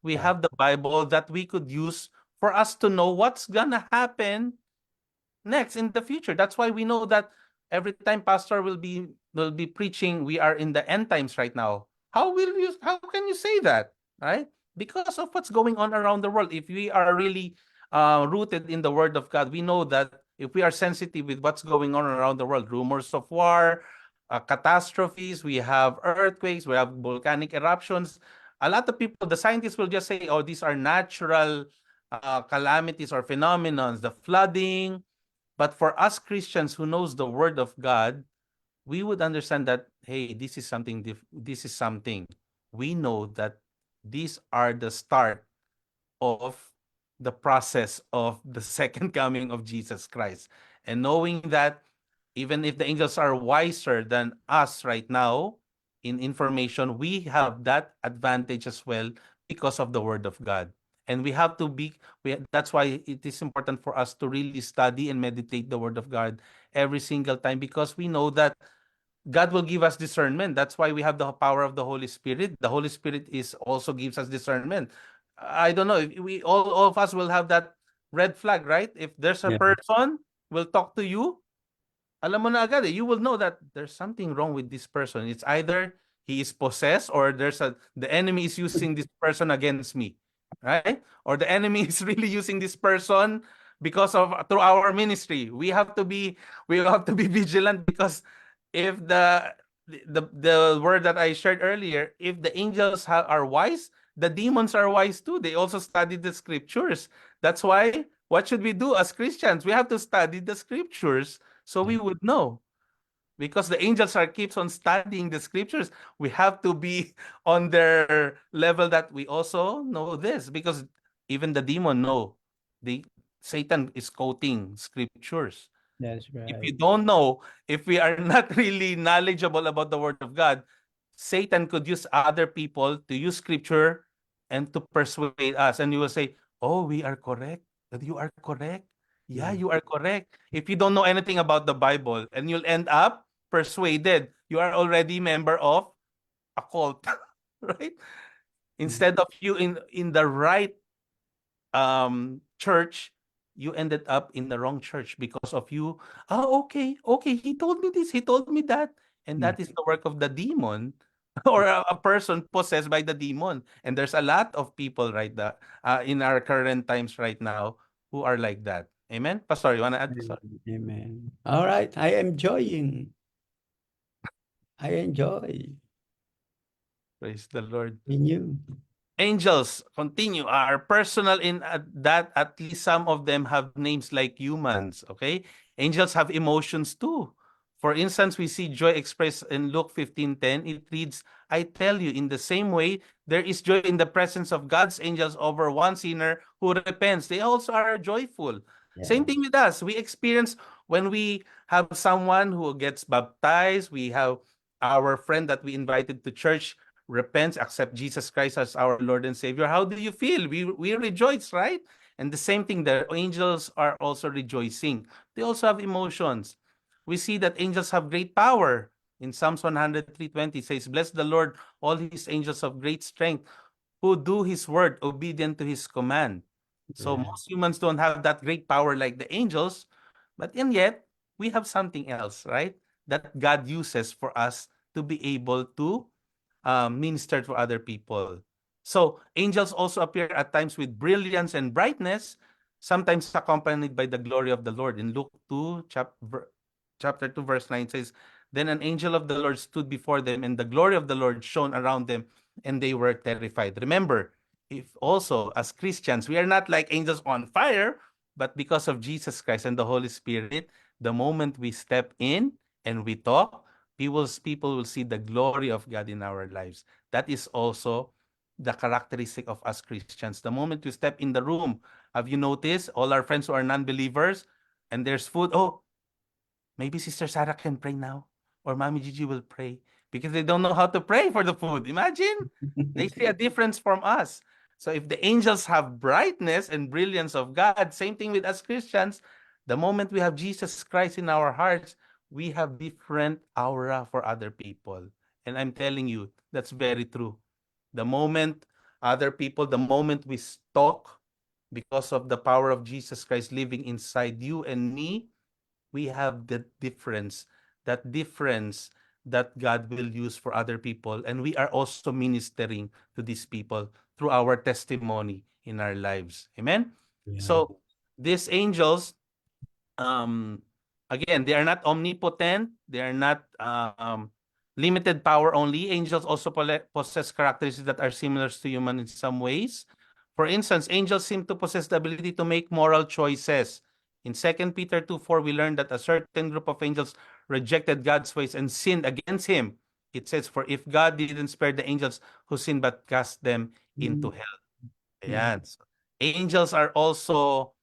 We have the Bible that we could use for us to know what's gonna happen next in the future. That's why we know that every time pastor will be preaching, we are in the end times right now. How can you say that? Right? Because of what's going on around the world. If we are really rooted in the word of God, we know that if we are sensitive with what's going on around the world, rumors of war, catastrophes, we have earthquakes, we have volcanic eruptions. A lot of people, the scientists will just say, oh, these are natural calamities or phenomenons, the flooding. But for us Christians who knows the word of God, we would understand that, hey, this is something. We know that these are the start of the process of the second coming of Jesus Christ. And knowing that even if the angels are wiser than us right now in information, we have that advantage as well because of the word of God. And we have to be, that's why it is important for us to really study and meditate the word of God every single time, because we know that God will give us discernment. That's why we have the power of the Holy Spirit. The Holy Spirit is also gives us discernment. I don't know if we all of us will have that red flag, right? If there's a person will talk to you, alam mo na agad you will know that there's something wrong with this person. It's either he is possessed or the enemy is using this person against me, right? Or the enemy is really using this person because of through our ministry. We have to be vigilant, because if the word that I shared earlier, if the angels are wise, the demons are wise too. They also study the scriptures. That's why what should we do as Christians? We have to study the scriptures so we would know. Because the angels keeps on studying the scriptures, we have to be on their level that we also know this, because even the demon know Satan is quoting scriptures. That's If right. you don't know, if we are not really knowledgeable about the word of God, Satan could use other people to use scripture and to persuade us. And you will say, oh, we are correct. That you are correct. Yeah, you are correct. If you don't know anything about the Bible, and you'll end up persuaded, you are already member of a cult, right? Instead of you in the right church, you ended up in the wrong church because of you. Oh, okay, he told me this, he told me that. And that is the work of the demon or a person possessed by the demon. And there's a lot of people in our current times right now who are like that. Amen? Pastor, you want to add, Pastor? Amen. All right. I am enjoying. I enjoy Praise the Lord. in you. Angels, continue, are personal in that at least some of them have names like humans, okay? Angels have emotions too. For instance, we see joy expressed in Luke 15:10. It reads, I tell you, in the same way, there is joy in the presence of God's angels over one sinner who repents. They also are joyful. Same thing with us. We experience when we have someone who gets baptized, we have our friend that we invited to church repents, accept Jesus Christ as our Lord and Savior. How do you feel? We rejoice, right? And the same thing, the angels are also rejoicing. They also have emotions. We see that angels have great power. In Psalms 103:20 says, Bless the Lord, all his angels of great strength, who do his word, obedient to his command. So Yeah. most humans don't have that great power like the angels, but and yet we have something else, right? That God uses for us to be able to minister to other people. So angels also appear at times with brilliance and brightness, sometimes accompanied by the glory of the Lord. In Luke 2, chapter 2, verse 9 says, Then an angel of the Lord stood before them, and the glory of the Lord shone around them, and they were terrified. Remember, if also as Christians, we are not like angels on fire, but because of Jesus Christ and the Holy Spirit, the moment we step in and we talk, people will see the glory of God in our lives. That is also the characteristic of us Christians. The moment we step in the room, have you noticed all our friends who are non-believers and there's food? Oh, maybe Sister Sarah can pray now, or Mommy Gigi will pray because they don't know how to pray for the food. Imagine they see a difference from us. So if the angels have brightness and brilliance of God, same thing with us Christians. The moment we have Jesus Christ in our hearts, we have different aura for other people. And I'm telling you, that's very true. The moment the moment we talk, because of the power of Jesus Christ living inside you and me, we have that difference that God will use for other people. And we are also ministering to these people through our testimony in our lives. Amen? Yeah. So these angels, again, they are not omnipotent. They are not limited power only. Angels also possess characteristics that are similar to human in some ways. For instance, angels seem to possess the ability to make moral choices. In 2 Peter 2:4, we learn that a certain group of angels rejected God's ways and sinned against him. It says, For if God didn't spare the angels who sinned but cast them into hell. Ayan. So, angels are also,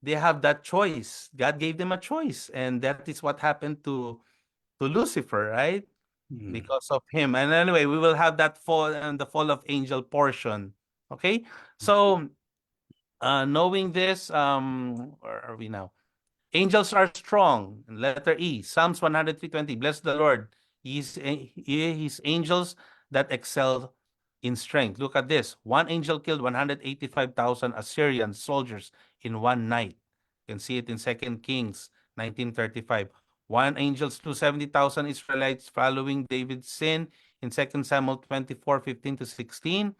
they have that choice. God gave them a choice. And that is what happened to Lucifer, right? Because of him. And anyway, we will have that fall and the fall of angel portion. Okay? So knowing this, where are we now? Angels are strong. Letter E, Psalms 103:20. Bless the Lord. His angels that excel in strength. Look at this. One angel killed 185,000 Assyrian soldiers in one night. You can see it in 2 Kings 19:35. One angel slew 70,000 Israelites following David's sin in 2 Samuel 24:15-16.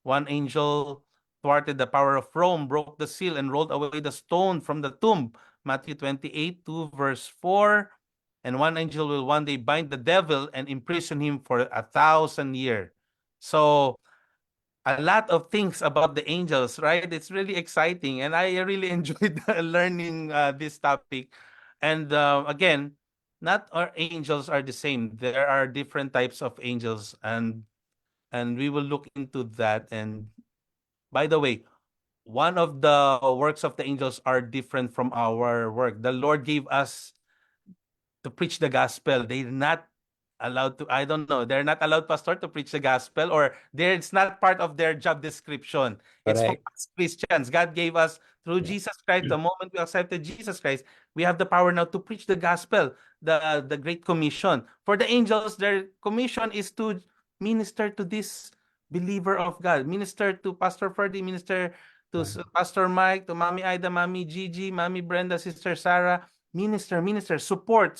One angel thwarted the power of Rome, broke the seal, and rolled away the stone from the tomb. Matthew 28:2, verse 4. And one angel will one day bind the devil and imprison him for 1,000 years. So, a lot of things about the angels, right? It's really exciting. And I really enjoyed learning this topic. And again, not all angels are the same. There are different types of angels, and we will look into that. And by the way, one of the works of the angels are different from our work. The Lord gave us to preach the gospel. They're not allowed to, I don't know, they're not allowed, Pastor, to preach the gospel, or it's not part of their job description. It's for Correct. us Christians. God gave us through Yeah. Jesus Christ, the moment we accepted Jesus Christ, we have the power now to preach the gospel, the Great Commission. For the angels, their commission is to minister to this believer of God, minister to Pastor Ferdy, minister to Pastor Mike, to Mommy Ida, Mommy Gigi, Mommy Brenda, Sister Sarah, minister, support.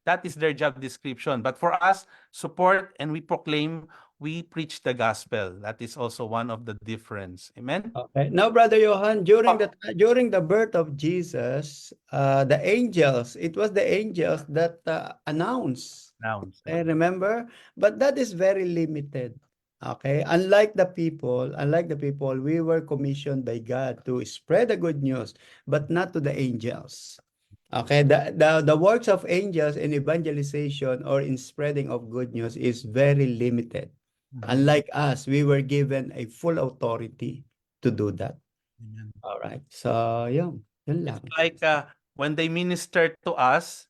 That is their job description. But for us, support and we proclaim, we preach the gospel. That is also one of the difference. Amen? Okay. Now, Brother Johan, during the birth of Jesus, the angels, it was the angels that announced. Nouns. I remember, but that is very limited. Okay, unlike the people, we were commissioned by God to spread the good news, but not to the angels. Okay, the works of angels in evangelization or in spreading of good news is very limited. Unlike us, we were given a full authority to do that. Amen. All right. So, yun It's lang. like when they minister to us,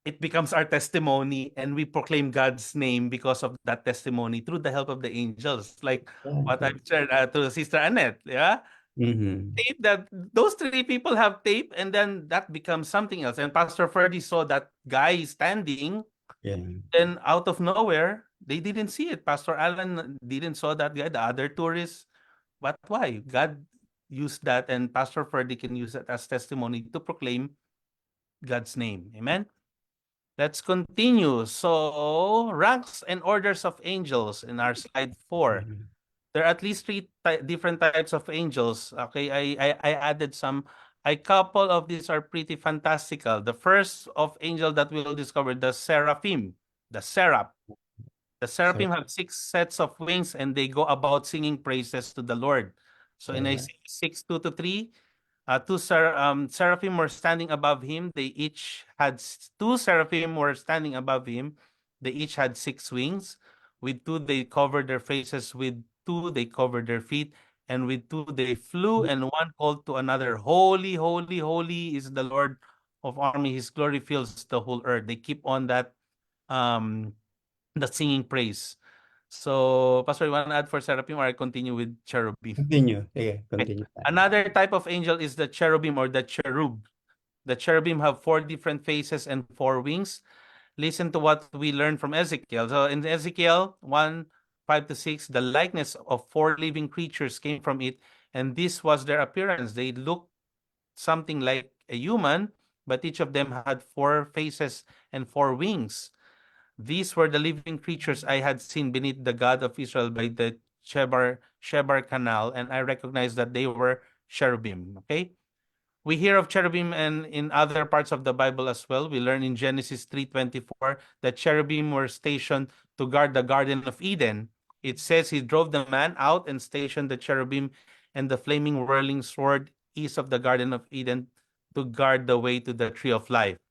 it becomes our testimony, and we proclaim God's name because of that testimony through the help of the angels. Like what Yeah. I've shared to Sister Annette, yeah? Mhm. Tape that those three people have tape, and then that becomes something else. And Pastor Ferdy saw that guy standing, Yeah. then out of nowhere, they didn't see it. Pastor Alan didn't saw that guy, the other tourists. But why? God used that, and Pastor Ferdy can use that as testimony to proclaim God's name. Amen. Let's continue. So, ranks and orders of angels in our slide 4. Mhm. There are at least three different types of angels. Okay, I added some. A couple of these are pretty fantastical. The first of angel that we will discover, the seraphim, the seraph. The So, seraphim have 6 sets of wings, and they go about singing praises to the Lord. So in alright. Isaiah 6:2-3, seraphim were standing above him. They each had two seraphim were standing above him. They each had 6 wings. With two, they covered their faces. With two, they covered their feet. And with two, they flew. And one called to another, "Holy, holy, holy is the Lord of army. His glory fills the whole earth." They keep on um, that singing praise. So, Pastor, you want to add for seraphim, or I continue with cherubim? Continue. Sige, Okay. continue. Another type of angel is the cherubim or the cherub. The cherubim have 4 different faces and 4 wings. Listen to what we learned from Ezekiel. So in Ezekiel 1:5-6, the likeness of 4 living creatures came from it, and this was their appearance. They looked something like a human, but each of them had 4 faces and 4 wings. These were the living creatures I had seen beneath the God of Israel by the Shebar Canal, and I recognized that they were cherubim. Okay? We hear of cherubim and in other parts of the Bible as well. We learn in Genesis 3:24 that cherubim were stationed to guard the Garden of Eden. It says he drove the man out and stationed the cherubim and the flaming whirling sword east of the Garden of Eden to guard the way to the tree of life.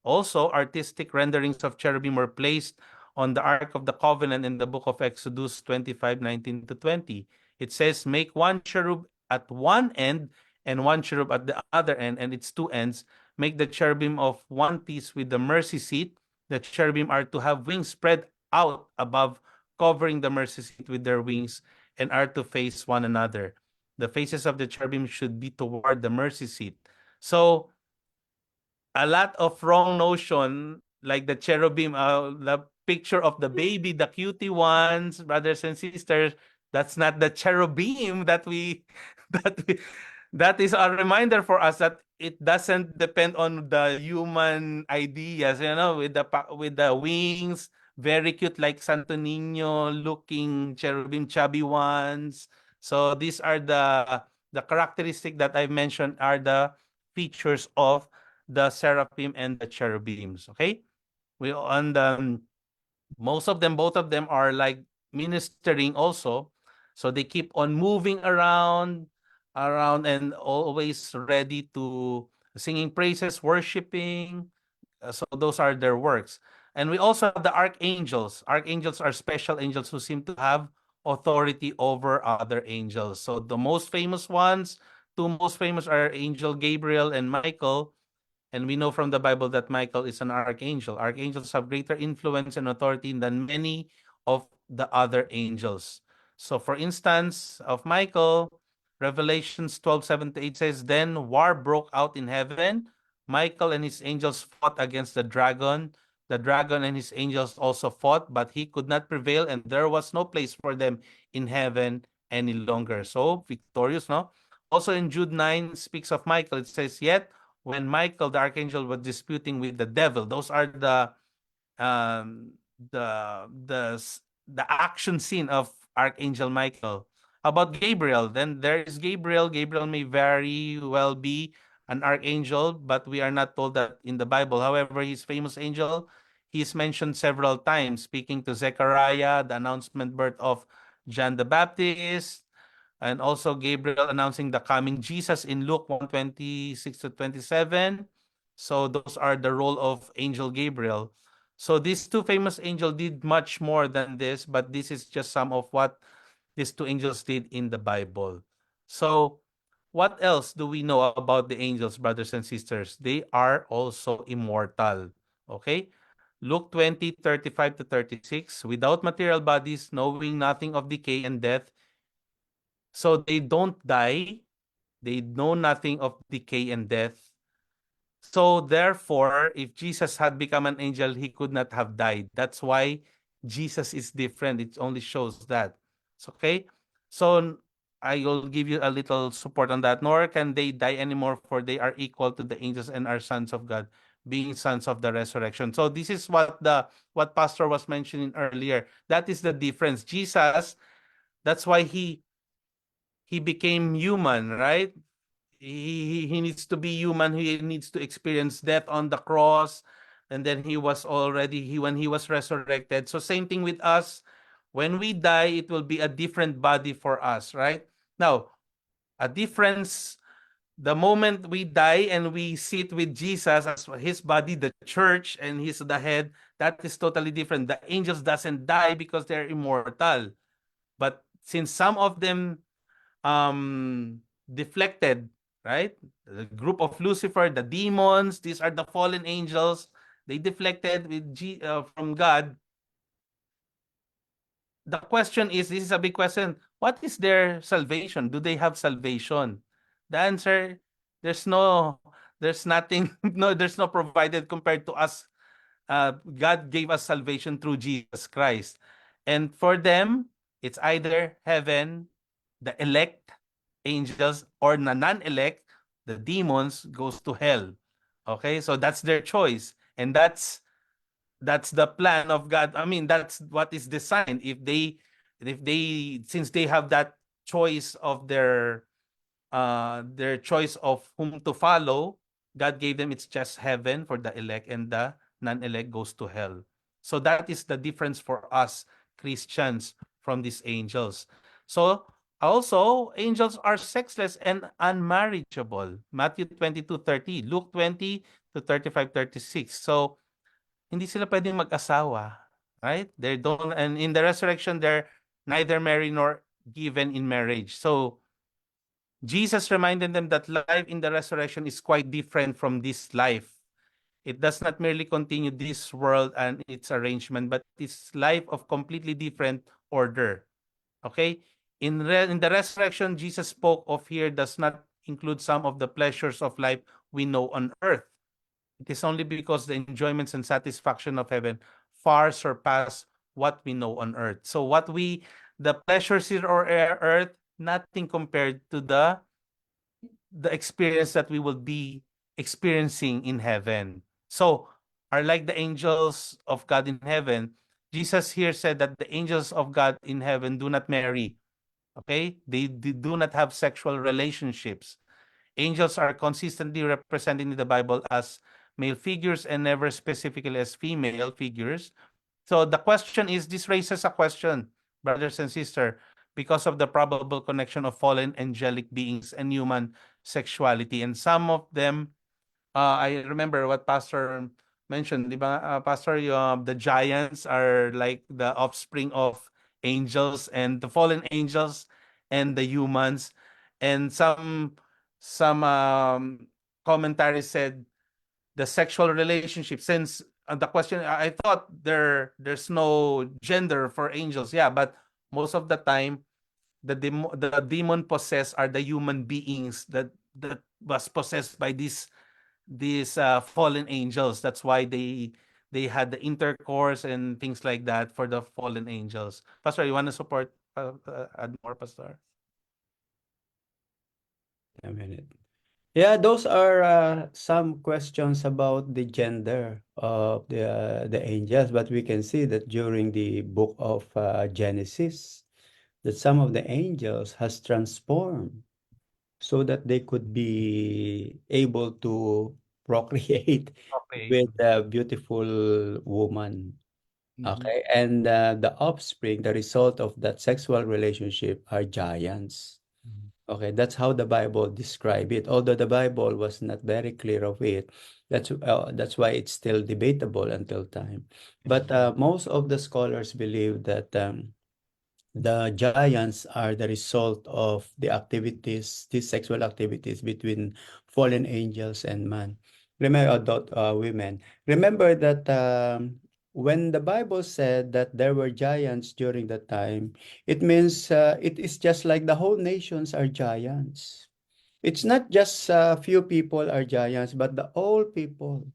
Also, artistic renderings of cherubim were placed on the Ark of the Covenant in the book of Exodus 25:19-20. It says, "Make one cherub at one end and one cherub at the other end, and its 2 ends. Make the cherubim of one piece with the mercy seat. The cherubim are to have wings spread out above, covering the mercy seat with their wings, and are to face one another. The faces of the cherubim should be toward the mercy seat." So, a lot of wrong notion, like the cherubim, the picture of the baby, the cutie ones, brothers and sisters. That's not the cherubim that we that we, that is a reminder for us that it doesn't depend on the human ideas, with the wings, very cute, like Santo Niño looking cherubim, chubby ones. So these are the characteristic that I mentioned are the features of the seraphim and the cherubims. Okay, we on the most of them, both of them are like ministering also, so they keep on moving around and always ready to singing praises, worshiping. So those are their works. And we also have the archangels. Archangels are special angels who seem to have authority over other angels. So the most famous ones, two most famous, are Angel Gabriel and Michael. And we know from the Bible that Michael is an archangel. Archangels have greater influence and authority than many of the other angels. So for instance, of Michael, Revelations 12:7-8 says, "Then war broke out in heaven. Michael and his angels fought against the dragon. The dragon and his angels also fought, but he could not prevail, and there was no place for them in heaven any longer." So victorious, no? Also in Jude 9 speaks of Michael. It says, "Yet when Michael the archangel was disputing with the devil." Those are um the action scene of Archangel Michael. How about Gabriel? Then there is Gabriel. Gabriel may very well be an archangel, but we are not told that in the Bible. However, he's famous angel. He's mentioned several times, speaking to Zechariah, the announcement birth of John the Baptist, and also Gabriel announcing the coming Jesus in Luke 1:26-27. So those are the role of Angel Gabriel. So these two famous angels did much more than this, but this is just some of what these two angels did in the Bible. So what else do we know about the angels, brothers and sisters? They are also immortal. Okay? Luke 20:35-36, without material bodies, knowing nothing of decay and death. So they don't die. They know nothing of decay and death. So therefore, if Jesus had become an angel, he could not have died. That's why Jesus is different. It only shows that. It's okay. So I will give you a little support on that. Nor can they die anymore, for they are equal to the angels and are sons of God, being sons of the resurrection. So this is what Pastor was mentioning earlier. That is the difference. Jesus, that's why he became human, right? He needs to be human. He needs to experience death on the cross, and then when he was resurrected. So same thing with us. When we die, it will be a different body for us, right? Now, a difference. The moment we die and we sit with Jesus as his body, the church, and he's the head, that is totally different. The angels doesn't die because they're immortal. But since some of them deflected, right? The group of Lucifer, the demons, these are the fallen angels. They deflected from God. The question is, this is a big question. What is their salvation? Do they have salvation? The answer, there's nothing, no, there's no provided compared to us. God gave us salvation through Jesus Christ. And for them, it's either heaven, the elect angels, or the non-elect, the demons, goes to hell. Okay, so that's their choice. And that's the plan of God. I mean, that's what is designed. If they since they have that choice of their choice of whom to follow, God gave them, it's just heaven for the elect, and the non-elect goes to hell. So that is the difference for us Christians from these angels. So also, angels are sexless and unmarriageable. Matthew 22:30, Luke 20 to 35:36. So hindi sila pwedeng mag-asawa, right? They don't, and in the resurrection, they're neither married nor given in marriage. So Jesus reminded them that life in the resurrection is quite different from this life. It does not merely continue this world and its arrangement, but it's life of completely different order. Okay? In the resurrection, Jesus spoke of here does not include some of the pleasures of life we know on earth. It is only because the enjoyments and satisfaction of heaven far surpass what we know on earth. So the pleasures here on earth, nothing compared to the experience that we will be experiencing in heaven. So, are like the angels of God in heaven. Jesus here said that the angels of God in heaven do not marry. Okay? They do not have sexual relationships. Angels are consistently represented in the Bible as male figures and never specifically as female figures. So the question is, this raises a question, brothers and sisters, because of the probable connection of fallen angelic beings and human sexuality. And some of them, I remember what Pastor mentioned, di ba, Pastor, the giants are like the offspring of angels, and the fallen angels and the humans. And some commentaries said the sexual relationship, since the question, I thought there's no gender for angels. Yeah, but most of the time the demon possessed are the human beings that was possessed by these fallen angels. That's why they had the intercourse and things like that for the fallen angels. Pastor, you want to support add more, Pastor? A minute. Yeah, those are some questions about the gender of the angels, but we can see that during the book of Genesis, that some of the angels has transformed so that they could be able to procreate Okay. with a beautiful woman. Mhm. Okay, and the offspring, the result of that sexual relationship, are giants. Mhm. Okay, that's how the Bible describe it. Although the Bible was not very clear of it, that's why it's still debatable until time. But most of the scholars believe that the giants are the result of the activities, these sexual activities between fallen angels and man. Remember, women. Remember that when the Bible said that there were giants during that time, it means it is just like the whole nations are giants. It's not just a few people are giants, but the whole people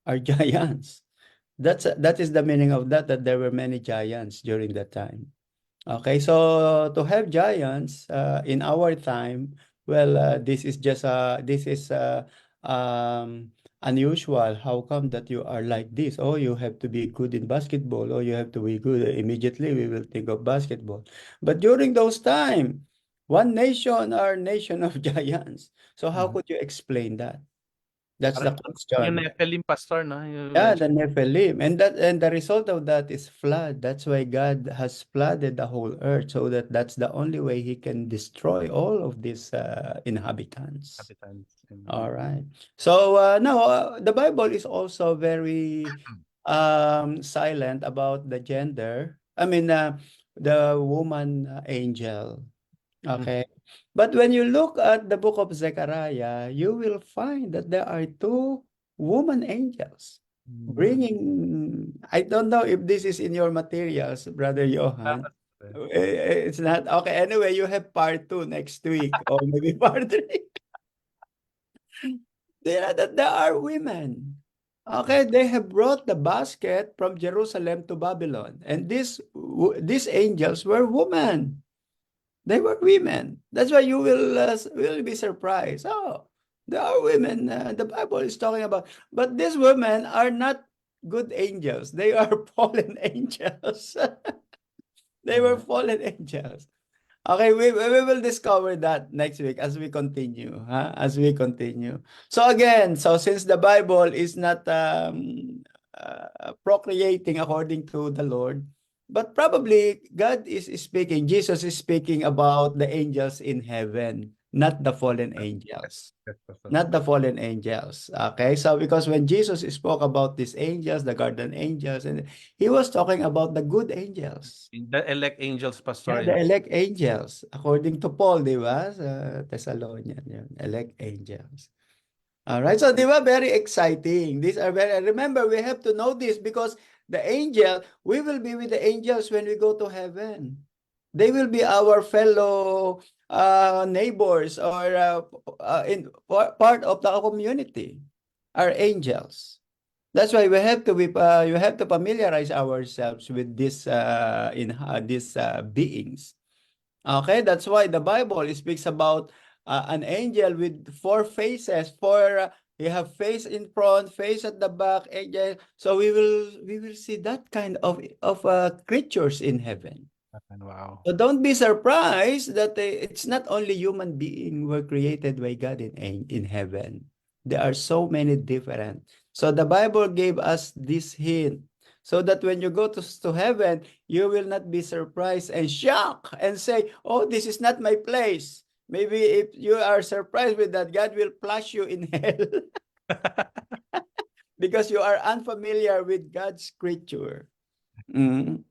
are giants. That is the meaning of that, that there were many giants during that time. Okay, so to have giants in our time, well, this is um, unusual. How come that you are like this? Oh, you have to be good in basketball. Oh, you have to be good. Immediately, we will think of basketball. But during those time, one nation are nation of giants. So how could you explain that? That's the Parang yung question. Nephilim, Pastor, no? You Yeah, the mentioned. Nephilim. And the result of that is flood. That's why God has flooded the whole earth, so that's the only way he can destroy all of these inhabitants. Capitans. All right. So now the Bible is also very silent about the gender. I mean the woman angel. Okay. But when you look at the book of Zechariah, you will find that there are two woman angels bringing. I don't know if this is in your materials, Brother Johan. It's not. Okay, anyway, you have part two next week or maybe part three. There are women. Okay, they have brought the basket from Jerusalem to Babylon. And these angels were women. They were women. That's why you will be surprised. Oh, there are women. The Bible is talking about, but these women are not good angels. They are fallen angels. They were fallen angels. Okay, we will discover that next week as we continue, huh? As we continue. So again, so since the Bible is not procreating according to the Lord, but probably God is speaking, Jesus is speaking about the angels in heaven, not the fallen angels. Yes, Pastor. Not the fallen angels. Okay, so because when Jesus spoke about these angels, the guardian angels, and he was talking about the good angels. The elect angels, Yeah, Pastor. the elect angels. According to Paul, di ba? Sa Thessalonian, yun. Elect angels. All right, so di ba? Very exciting. These are very, remember, we have to know this because the angel, we will be with the angels when we go to heaven. They will be our fellow neighbors or part of the community, our angels. That's why we have to be you have to familiarize ourselves with these beings. Okay, that's why the Bible speaks about an angel with four faces. You have face in front, face at the back, angel. So we will see that kind of creatures in heaven. Wow. So don't be surprised that it's not only human beings were created by God in heaven. There are so many different. So the Bible gave us this hint so that when you go to heaven, you will not be surprised and shocked and say, oh, this is not my place. Maybe if you are surprised with that, God will flush you in hell because you are unfamiliar with God's creature. Mm.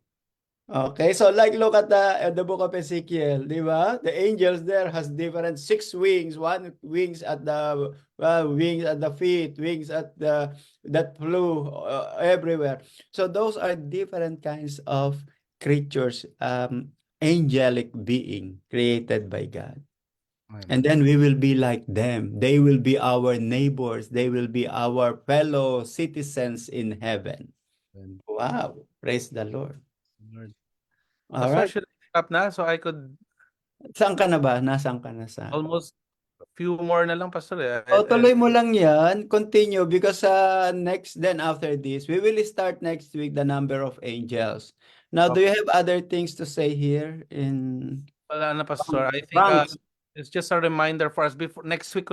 Okay, so like look at the book of Ezekiel, di ba? The angels there has different six wings, one wings at the feet, wings at the that flew everywhere. So those are different kinds of creatures, angelic being created by God. And then we will be like them. They will be our neighbors. They will be our fellow citizens in heaven. Wow, praise the Lord. Lord. All Pastor, right. should I stop na so I could Saan ka na ba? Nasaan ka na sa? almost a few more na lang, Pastor. O, tuloy mo lang yan. Continue because then after this, we will start next week the number of angels. Now, do you Okay. have other things to say here in Wala na, Pastor. I think Franks? it's just a reminder for us before next week.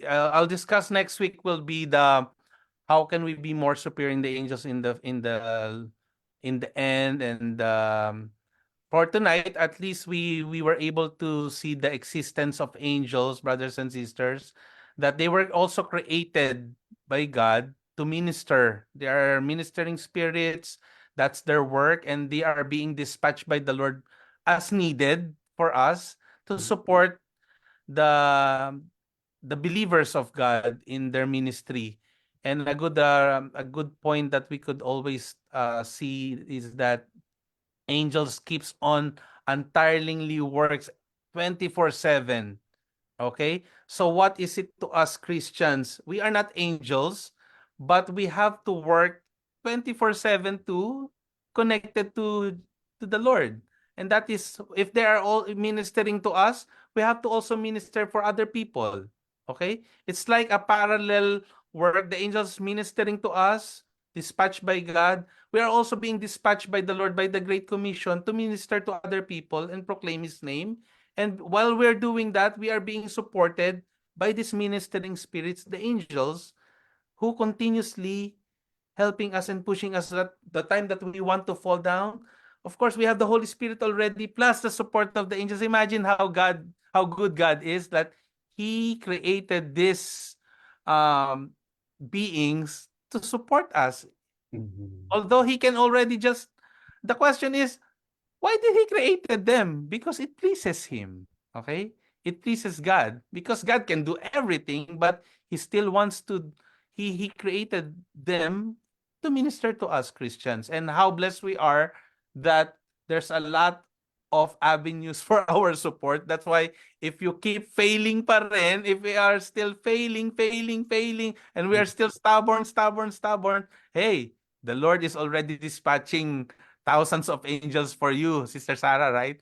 I'll discuss next week will be the how can we be more superior in the angels in the end and for tonight, at least we were able to see the existence of angels, brothers and sisters, that they were also created by God to minister. They are ministering spirits. That's their work, and they are being dispatched by the Lord as needed for us to support the the believers of God in their ministry. And a good point that we could always see is that angels keeps on untiringly works 24/7. Okay? So what is it to us Christians? We are not angels, but we have to work 24/7 to connected to the Lord. And that is if they are all ministering to us, we have to also minister for other people. Okay? It's like a parallel work. The angels ministering to us, dispatched by God. We are also being dispatched by the Lord by the Great Commission to minister to other people and proclaim His name. And while we're doing that, we are being supported by these ministering spirits, the angels, who continuously helping us and pushing us at the time that we want to fall down. Of course, we have the Holy Spirit already, plus the support of the angels. Imagine how good God is that He created these um, beings to support us. Mhm. Although He can already just, the question is, why did He created them? Because it pleases Him. Okay? It pleases God. Because God can do everything, but He still wants to, He created them to minister to us Christians. And how blessed we are that there's a lot of avenues for our support. That's why if you keep failing pa rin, if we are still failing, and we are still stubborn, hey, the Lord is already dispatching thousands of angels for you, Sister Sarah, right?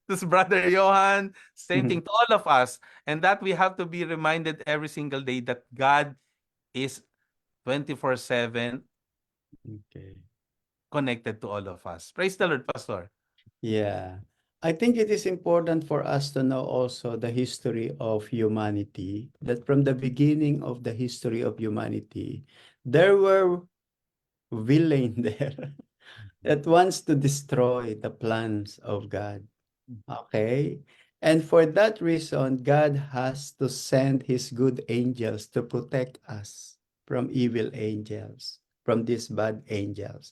To Brother Johan, same thing to all of us. And that we have to be reminded every single day that God is 24/7 Okay. connected to all of us. Praise the Lord, Pastor. Yeah. I think it is important for us to know also the history of humanity, that from the beginning of the history of humanity, there were villain there that wants to destroy the plans of God. Okay? And for that reason, God has to send his good angels to protect us from evil angels, from these bad angels.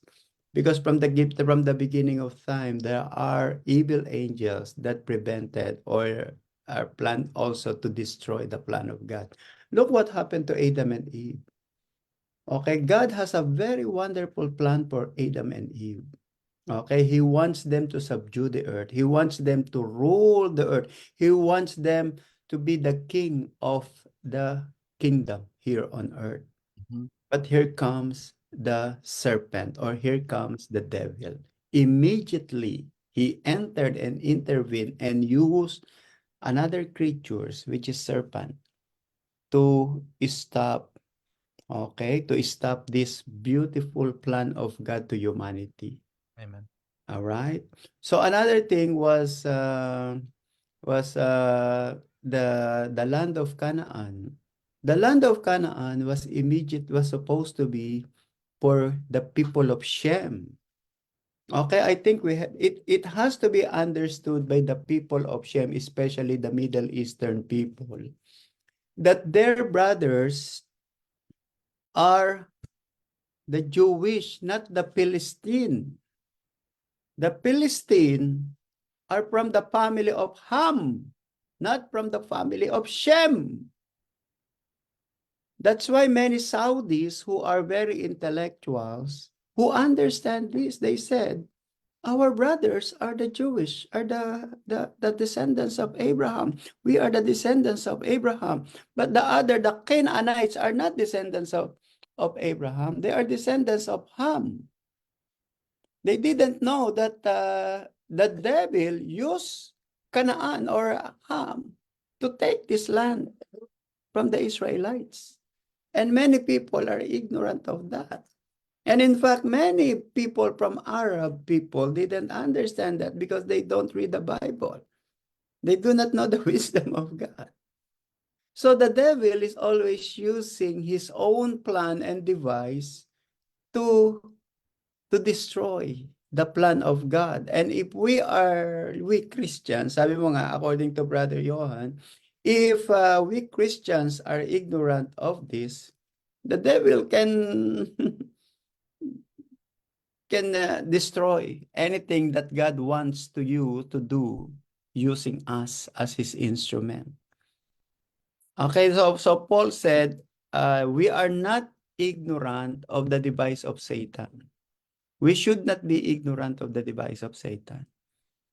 Because from the beginning of time, there are evil angels that prevented or are planned also to destroy the plan of God. Look what happened to Adam and Eve. Okay, God has a very wonderful plan for Adam and Eve. Okay, he wants them to subdue the earth. He wants them to rule the earth. He wants them to be the king of the kingdom here on earth. Mhm. But here comes the serpent, or here comes the devil. Immediately, he entered and intervened and used another creatures, which is serpent, to stop, okay, to stop this beautiful plan of God to humanity. Amen. All right. So another thing was the land of Canaan. The land of Canaan was supposed to be for the people of Shem. Okay, I think it has to be understood by the people of Shem, especially the Middle Eastern people, that their brothers are the Jewish, not the Philistine. The Philistine are from the family of Ham, not from the family of Shem. That's why many Saudis who are very intellectuals, who understand this, they said, our brothers are the Jewish, are the descendants of Abraham. We are the descendants of Abraham. But the Canaanites are not descendants of Abraham. They are descendants of Ham. They didn't know that the devil used Canaan or Ham to take this land from the Israelites. And many people are ignorant of that. And in fact, many people from Arab people didn't understand that because they don't read the Bible. They do not know the wisdom of God. So the devil is always using his own plan and device to destroy the plan of God. And if we Christians, sabi mo nga, according to Brother Johan, if we Christians are ignorant of this, the devil can destroy anything that God wants you to do using us as his instrument. Okay, so Paul said, we are not ignorant of the device of Satan. We should not be ignorant of the device of Satan.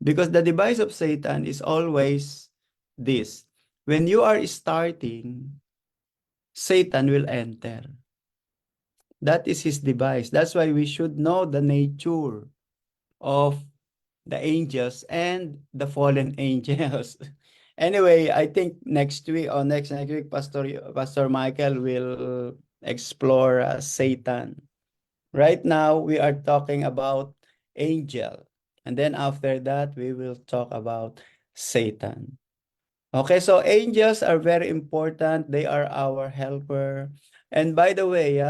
Because the device of Satan is always this. When you are starting, Satan will enter. That is his device. That's why we should know the nature of the angels and the fallen angels. Anyway, I think next week, Pastor Michael will explore Satan. Right now, we are talking about angel. And then after that, we will talk about Satan. Okay, so angels are very important. They are our helper. And by the way,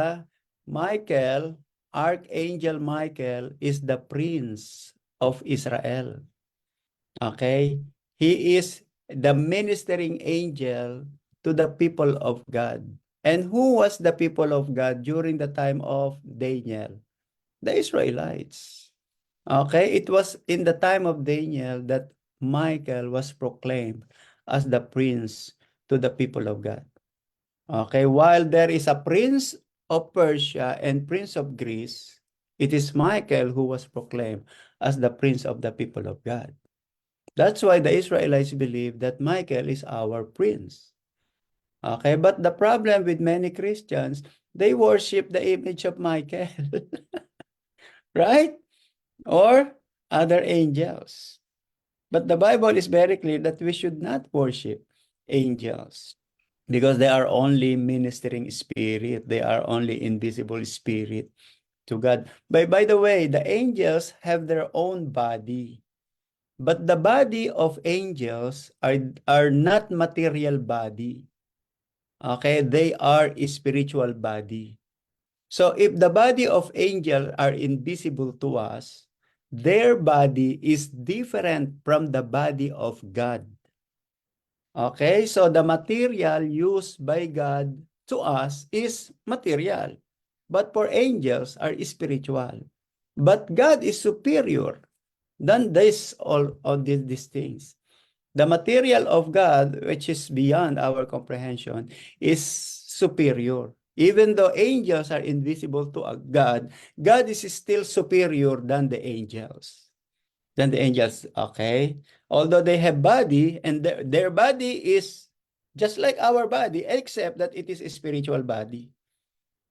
Michael, Archangel Michael is the Prince of Israel. Okay? He is the ministering angel to the people of God. And who was the people of God during the time of Daniel? The Israelites. Okay, it was in the time of Daniel that Michael was proclaimed as the prince to the people of God. Okay, while there is a prince of Persia and prince of Greece, it is Michael who was proclaimed as the prince of the people of God. That's why the Israelites believe that Michael is our prince. Okay, but the problem with many Christians, they worship the image of Michael. Right? Or other angels. But the Bible is very clear that we should not worship angels because they are only ministering spirit. They are only invisible spirit to God. By the way, the angels have their own body. But the body of angels are not material body. Okay, they are a spiritual body. So if the body of angels are invisible to us, their body is different from the body of God. Okay, so the material used by God to us is material. But for angels are spiritual. But God is superior than all of these things. The material of God, which is beyond our comprehension, is superior. Even though angels are invisible to God, God is still superior than the angels. Okay? Although they have body, and their body is just like our body, except that it is a spiritual body.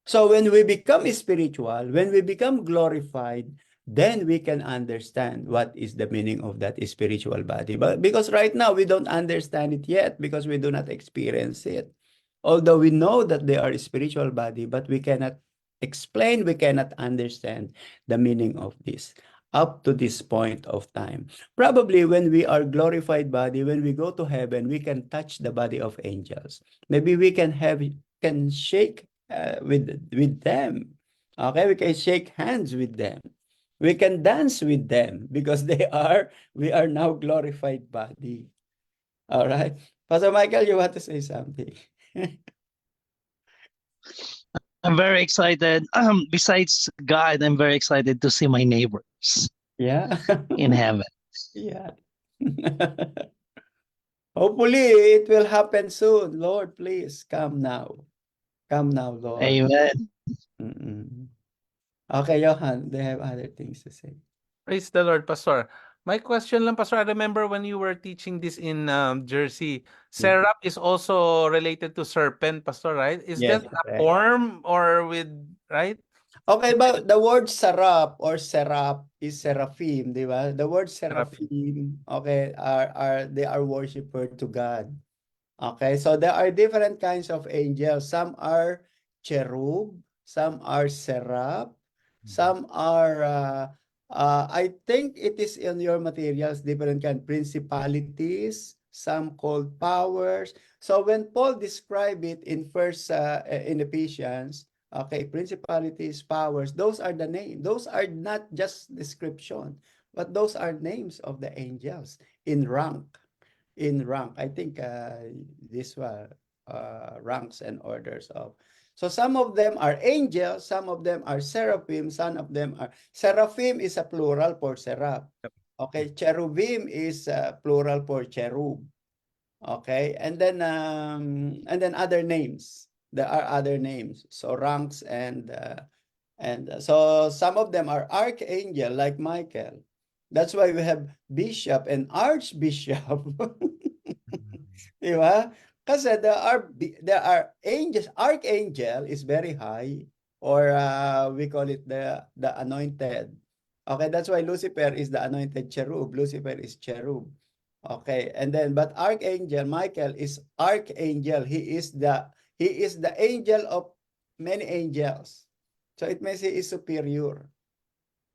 So when we become spiritual, when we become glorified, then we can understand what is the meaning of that spiritual body. But because right now we don't understand it yet because we do not experience it. Although we know that they are a spiritual body, but we cannot explain, we cannot understand the meaning of this up to this point of time. Probably when we are glorified body, when we go to heaven, we can touch the body of angels. Maybe we can shake with them. Okay, we can shake hands with them. We can dance with them because we are now glorified body. All right. Pastor Michael, you want to say something? I'm very excited. Besides God, I'm very excited to see my neighbors Yeah. in heaven. Yeah. Hopefully, it will happen soon. Lord, please come now. Come now, Lord. Amen. Okay, Johan, they have other things to say. Praise the Lord, Pastor. My question lang, Pastor, I remember when you were teaching this in Jersey, serap is also related to serpent, Pastor, right? Is Yes, that a correct. form or with, right? Okay, but the word sarap or serap is seraphim, di ba? The word Seraphim. seraphim, okay, they are worshiper to God. Okay, so there are different kinds of angels. Some are cherub, some are seraph, some are I think it is in your materials, different kind, principalities, some called powers. So when Paul described it in Ephesians, Okay, principalities, powers, those are the name. Those are not just description, but those are names of the angels in rank. In rank, I think these were ranks and orders of. So some of them are angels, some of them are seraphim, some of them are seraphim is a plural for seraph. Okay, cherubim is plural for cherub. Okay, and then other names. There are other names. So ranks and so some of them are archangel like Michael. That's why we have bishop and archbishop. Di ba? Kasi there are angels. Archangel is very high, or we call it the anointed. Okay, that's why Lucifer is the anointed cherub. Lucifer is cherub. Okay, and then but Archangel Michael is archangel. He is the angel of many angels. So it means he is superior.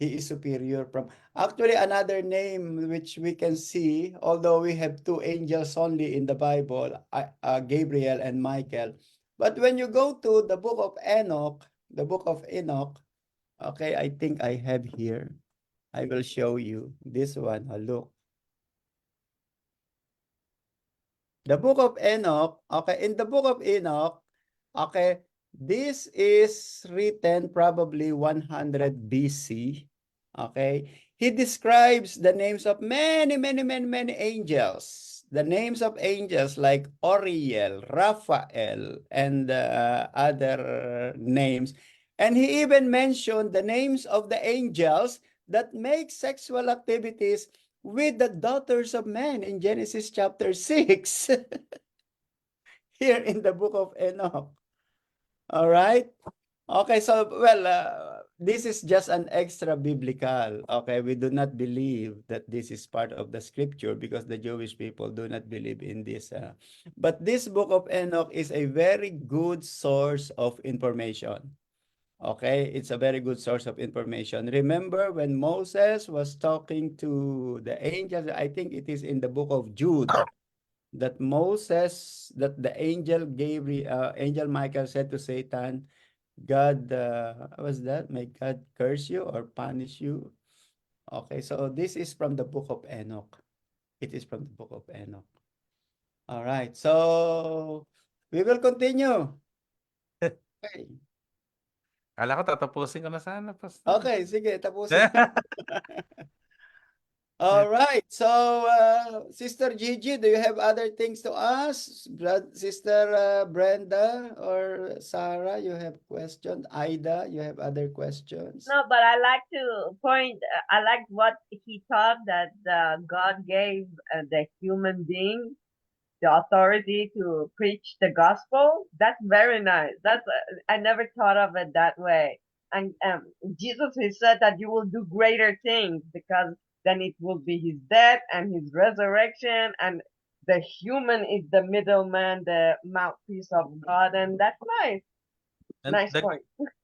He is superior from. Actually, another name which we can see, although we have two angels only in the Bible, Gabriel and Michael. But when you go to the book of Enoch, okay, I think I have here. I will show you this one. Look. The book of Enoch, okay, in the book of Enoch, okay, this is written probably 100 BC, okay. He describes the names of many angels. The names of angels like Oriel, Raphael, and other names. And he even mentioned the names of the angels that make sexual activities with the daughters of men in Genesis chapter 6. Here in the book of Enoch. All right? Okay, so, well, this is just an extra biblical. Okay, we do not believe that this is part of the scripture because the Jewish people do not believe in this. But this book of Enoch is a very good source of information. Okay, it's a very good source of information. Remember when Moses was talking to the angels, I think it is in the book of Jude, that the angel Gabriel, angel Michael said to Satan, God, what was that? May God curse you or punish you. Okay, so this is from the book of Enoch. It is from the book of Enoch. All right, so we will continue. Okay. Kala ko tatapusin ko na sana, Pastor. Okay, sige, tapusin. All right. So, Sister Gigi, do you have other things to ask? Sister Brenda or Sarah, you have questions? Ida, you have other questions? No, but I like to point. I like what he taught that God gave the human being the authority to preach the gospel. That's very nice. That's I never thought of it that way. And Jesus, he said that you will do greater things because then it will be his death and his resurrection, and the human is the middleman, the mouthpiece of God, and that's nice. And Nice point.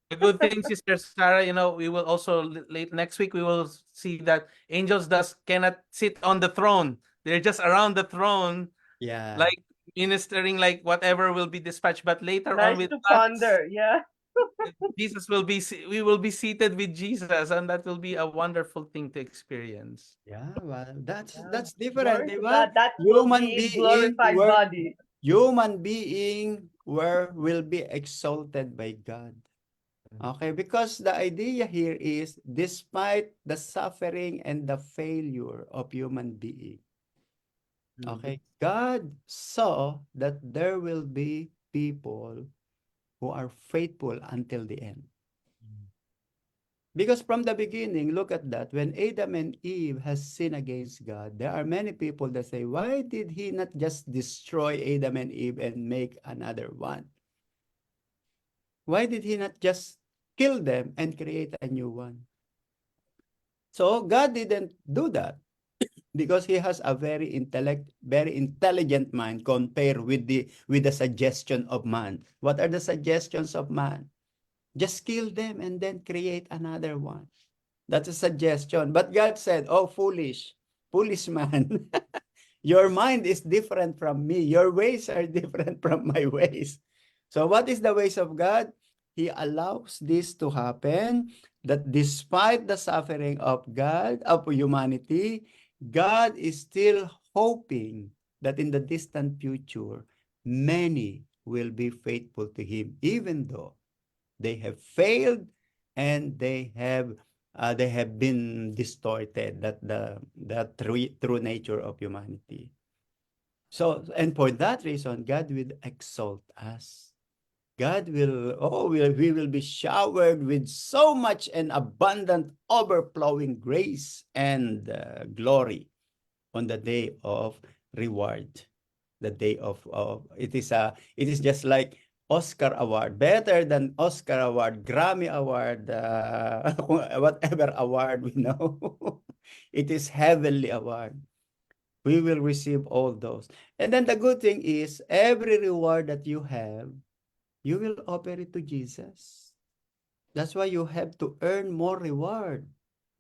the good thing, Sister Sarah, we will also late next week we will see that angels cannot sit on the throne. They're just around the throne, Yeah. like ministering, like whatever will be dispatched. But later on Nice with to us, ponder. Yeah. Jesus will be. We will be seated with Jesus, and that will be a wonderful thing to experience. Yeah, well, that's Yeah. different, Glory di to ba? God. That will Human be his being glorified were body. will be exalted by God. Okay, because the idea here is despite the suffering and the failure of human being, okay, God saw that there will be people who are faithful until the end. Because from the beginning, look at that, when Adam and Eve has sinned against God, there are many people that say, why did he not just destroy Adam and Eve and make another one? Why did he not just kill them and create a new one? So God didn't do that because he has a very intelligent mind compared with the suggestion of man. What are the suggestions of man? Just kill them and then create another one. That's a suggestion. But God said, oh, foolish man. Your mind is different from me. Your ways are different from my ways. So what is the ways of God? He allows this to happen, that despite the suffering of God, of humanity, God is still hoping that in the distant future, many will be faithful to Him, even though they have failed and they have been distorted, that the true nature of humanity. So, and for that reason, God will exalt us. God will, we will be showered with so much and abundant, overflowing grace and glory on the day of reward. The day of it is just like Oscar Award, better than Oscar Award, Grammy Award, whatever award we know. It is heavenly award. We will receive all those. And then the good thing is, every reward that you have, you will offer it to Jesus. That's why you have to earn more reward.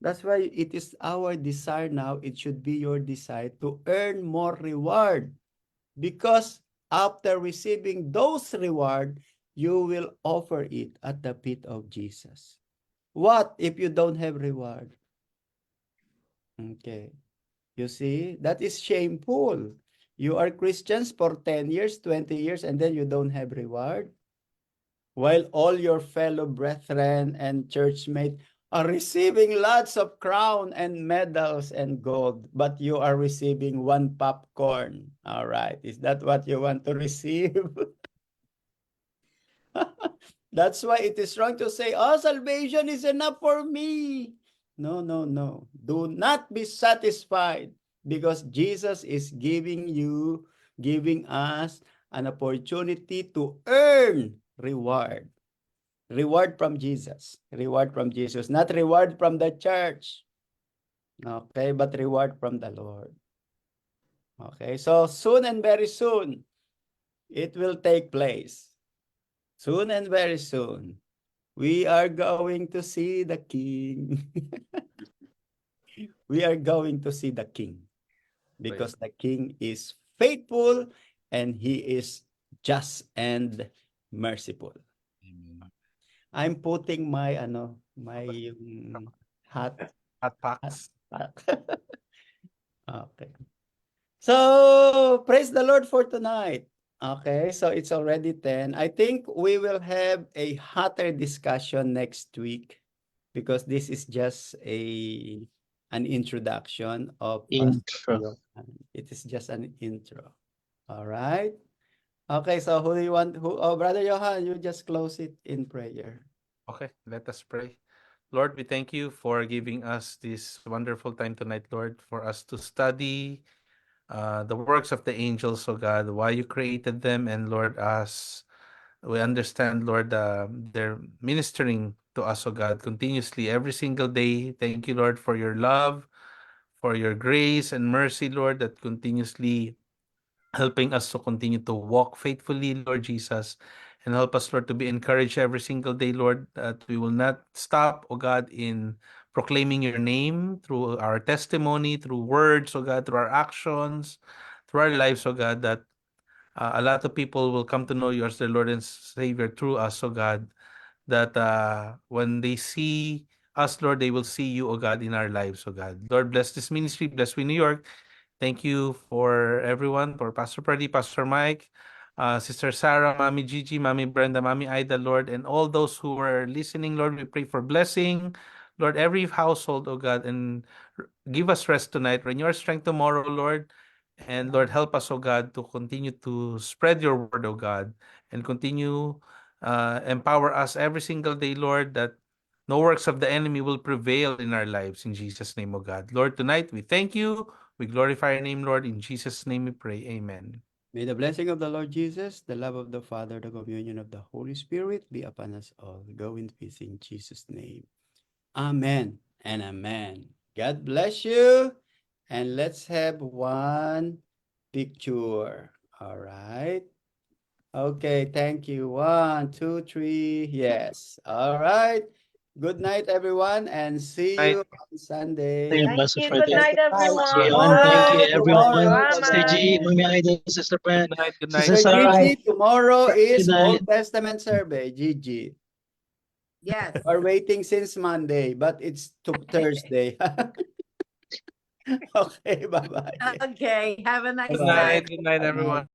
That's why it is our desire now, it should be your desire to earn more reward. Because after receiving those reward, you will offer it at the feet of Jesus. What if you don't have reward? Okay. You see, that is shameful. You are Christians for 10 years, 20 years, and then you don't have reward. While all your fellow brethren and churchmates are receiving lots of crown and medals and gold, but you are receiving one popcorn. All right. Is that what you want to receive? That's why it is wrong to say, oh, salvation is enough for me. No, no, no. Do not be satisfied, because Jesus is giving us an opportunity to earn reward. Reward from Jesus. Reward from Jesus. Not reward from the church. Okay, but reward from the Lord. Okay, so soon and very soon, it will take place. Soon and very soon, we are going to see the King. We are going to see the King, because the King is faithful and He is just and merciful. I'm putting my hat packs. Okay. So, praise the Lord for tonight. Okay, so it's already 10. I think we will have a hotter discussion next week, because this is just an introduction of Intro. It is just an intro. All right. Okay, so who do you want? Brother Johan, you just close it in prayer. Okay, let us pray. Lord, we thank you for giving us this wonderful time tonight, Lord, for us to study the works of the angels, oh God, why you created them, and Lord, as we understand, Lord, they're ministering to us, oh God, continuously every single day. Thank you, Lord, for your love, for your grace and mercy, Lord, that continuously helping us to continue to walk faithfully, Lord Jesus, and help us, Lord, to be encouraged every single day, Lord, that we will not stop, oh God, in proclaiming your name through our testimony, through words, oh God, through our actions, through our lives, oh God, that a lot of people will come to know you as their Lord and Savior through us, oh God, that when they see us, Lord, they will see you, oh God, in our lives, oh God. Lord, bless this ministry, bless We New York. Thank you for everyone, for Pastor Freddy, Pastor Mike, Sister Sarah, Mommy Gigi, Mommy Brenda, Mommy Ida, Lord, and all those who are listening, Lord, we pray for blessing, Lord, every household, oh God, and give us rest tonight, renew our strength tomorrow, Lord, and Lord, help us, oh God, to continue to spread your word, oh God, and continue empower us every single day, Lord, that no works of the enemy will prevail in our lives. In Jesus' name, oh God. Lord, tonight we thank you. We glorify your name, Lord. In Jesus' name we pray. Amen. May the blessing of the Lord Jesus, the love of the Father, the communion of the Holy Spirit be upon us all. Go in peace in Jesus' name. Amen and amen. God bless you. And let's have one picture. All right. Okay, thank you. 1, 2, 3. Yes. All right. Good night, everyone, and see Night. you on Sunday. Thank you, Thank Pastor you. Freddy. Good night, everyone. Everyone, thank you, Tomorrow, everyone. tomorrow, Sister G, Bye. Mami Ida, Sister Brand, Good night. Good night. Sister Sister Sarah, Gigi, tomorrow good is night. Old Testament survey. Gigi. Yes. Are waiting since Monday, but it's to Thursday. Okay, bye-bye. Okay. Have a nice Good night. night. Good night, everyone.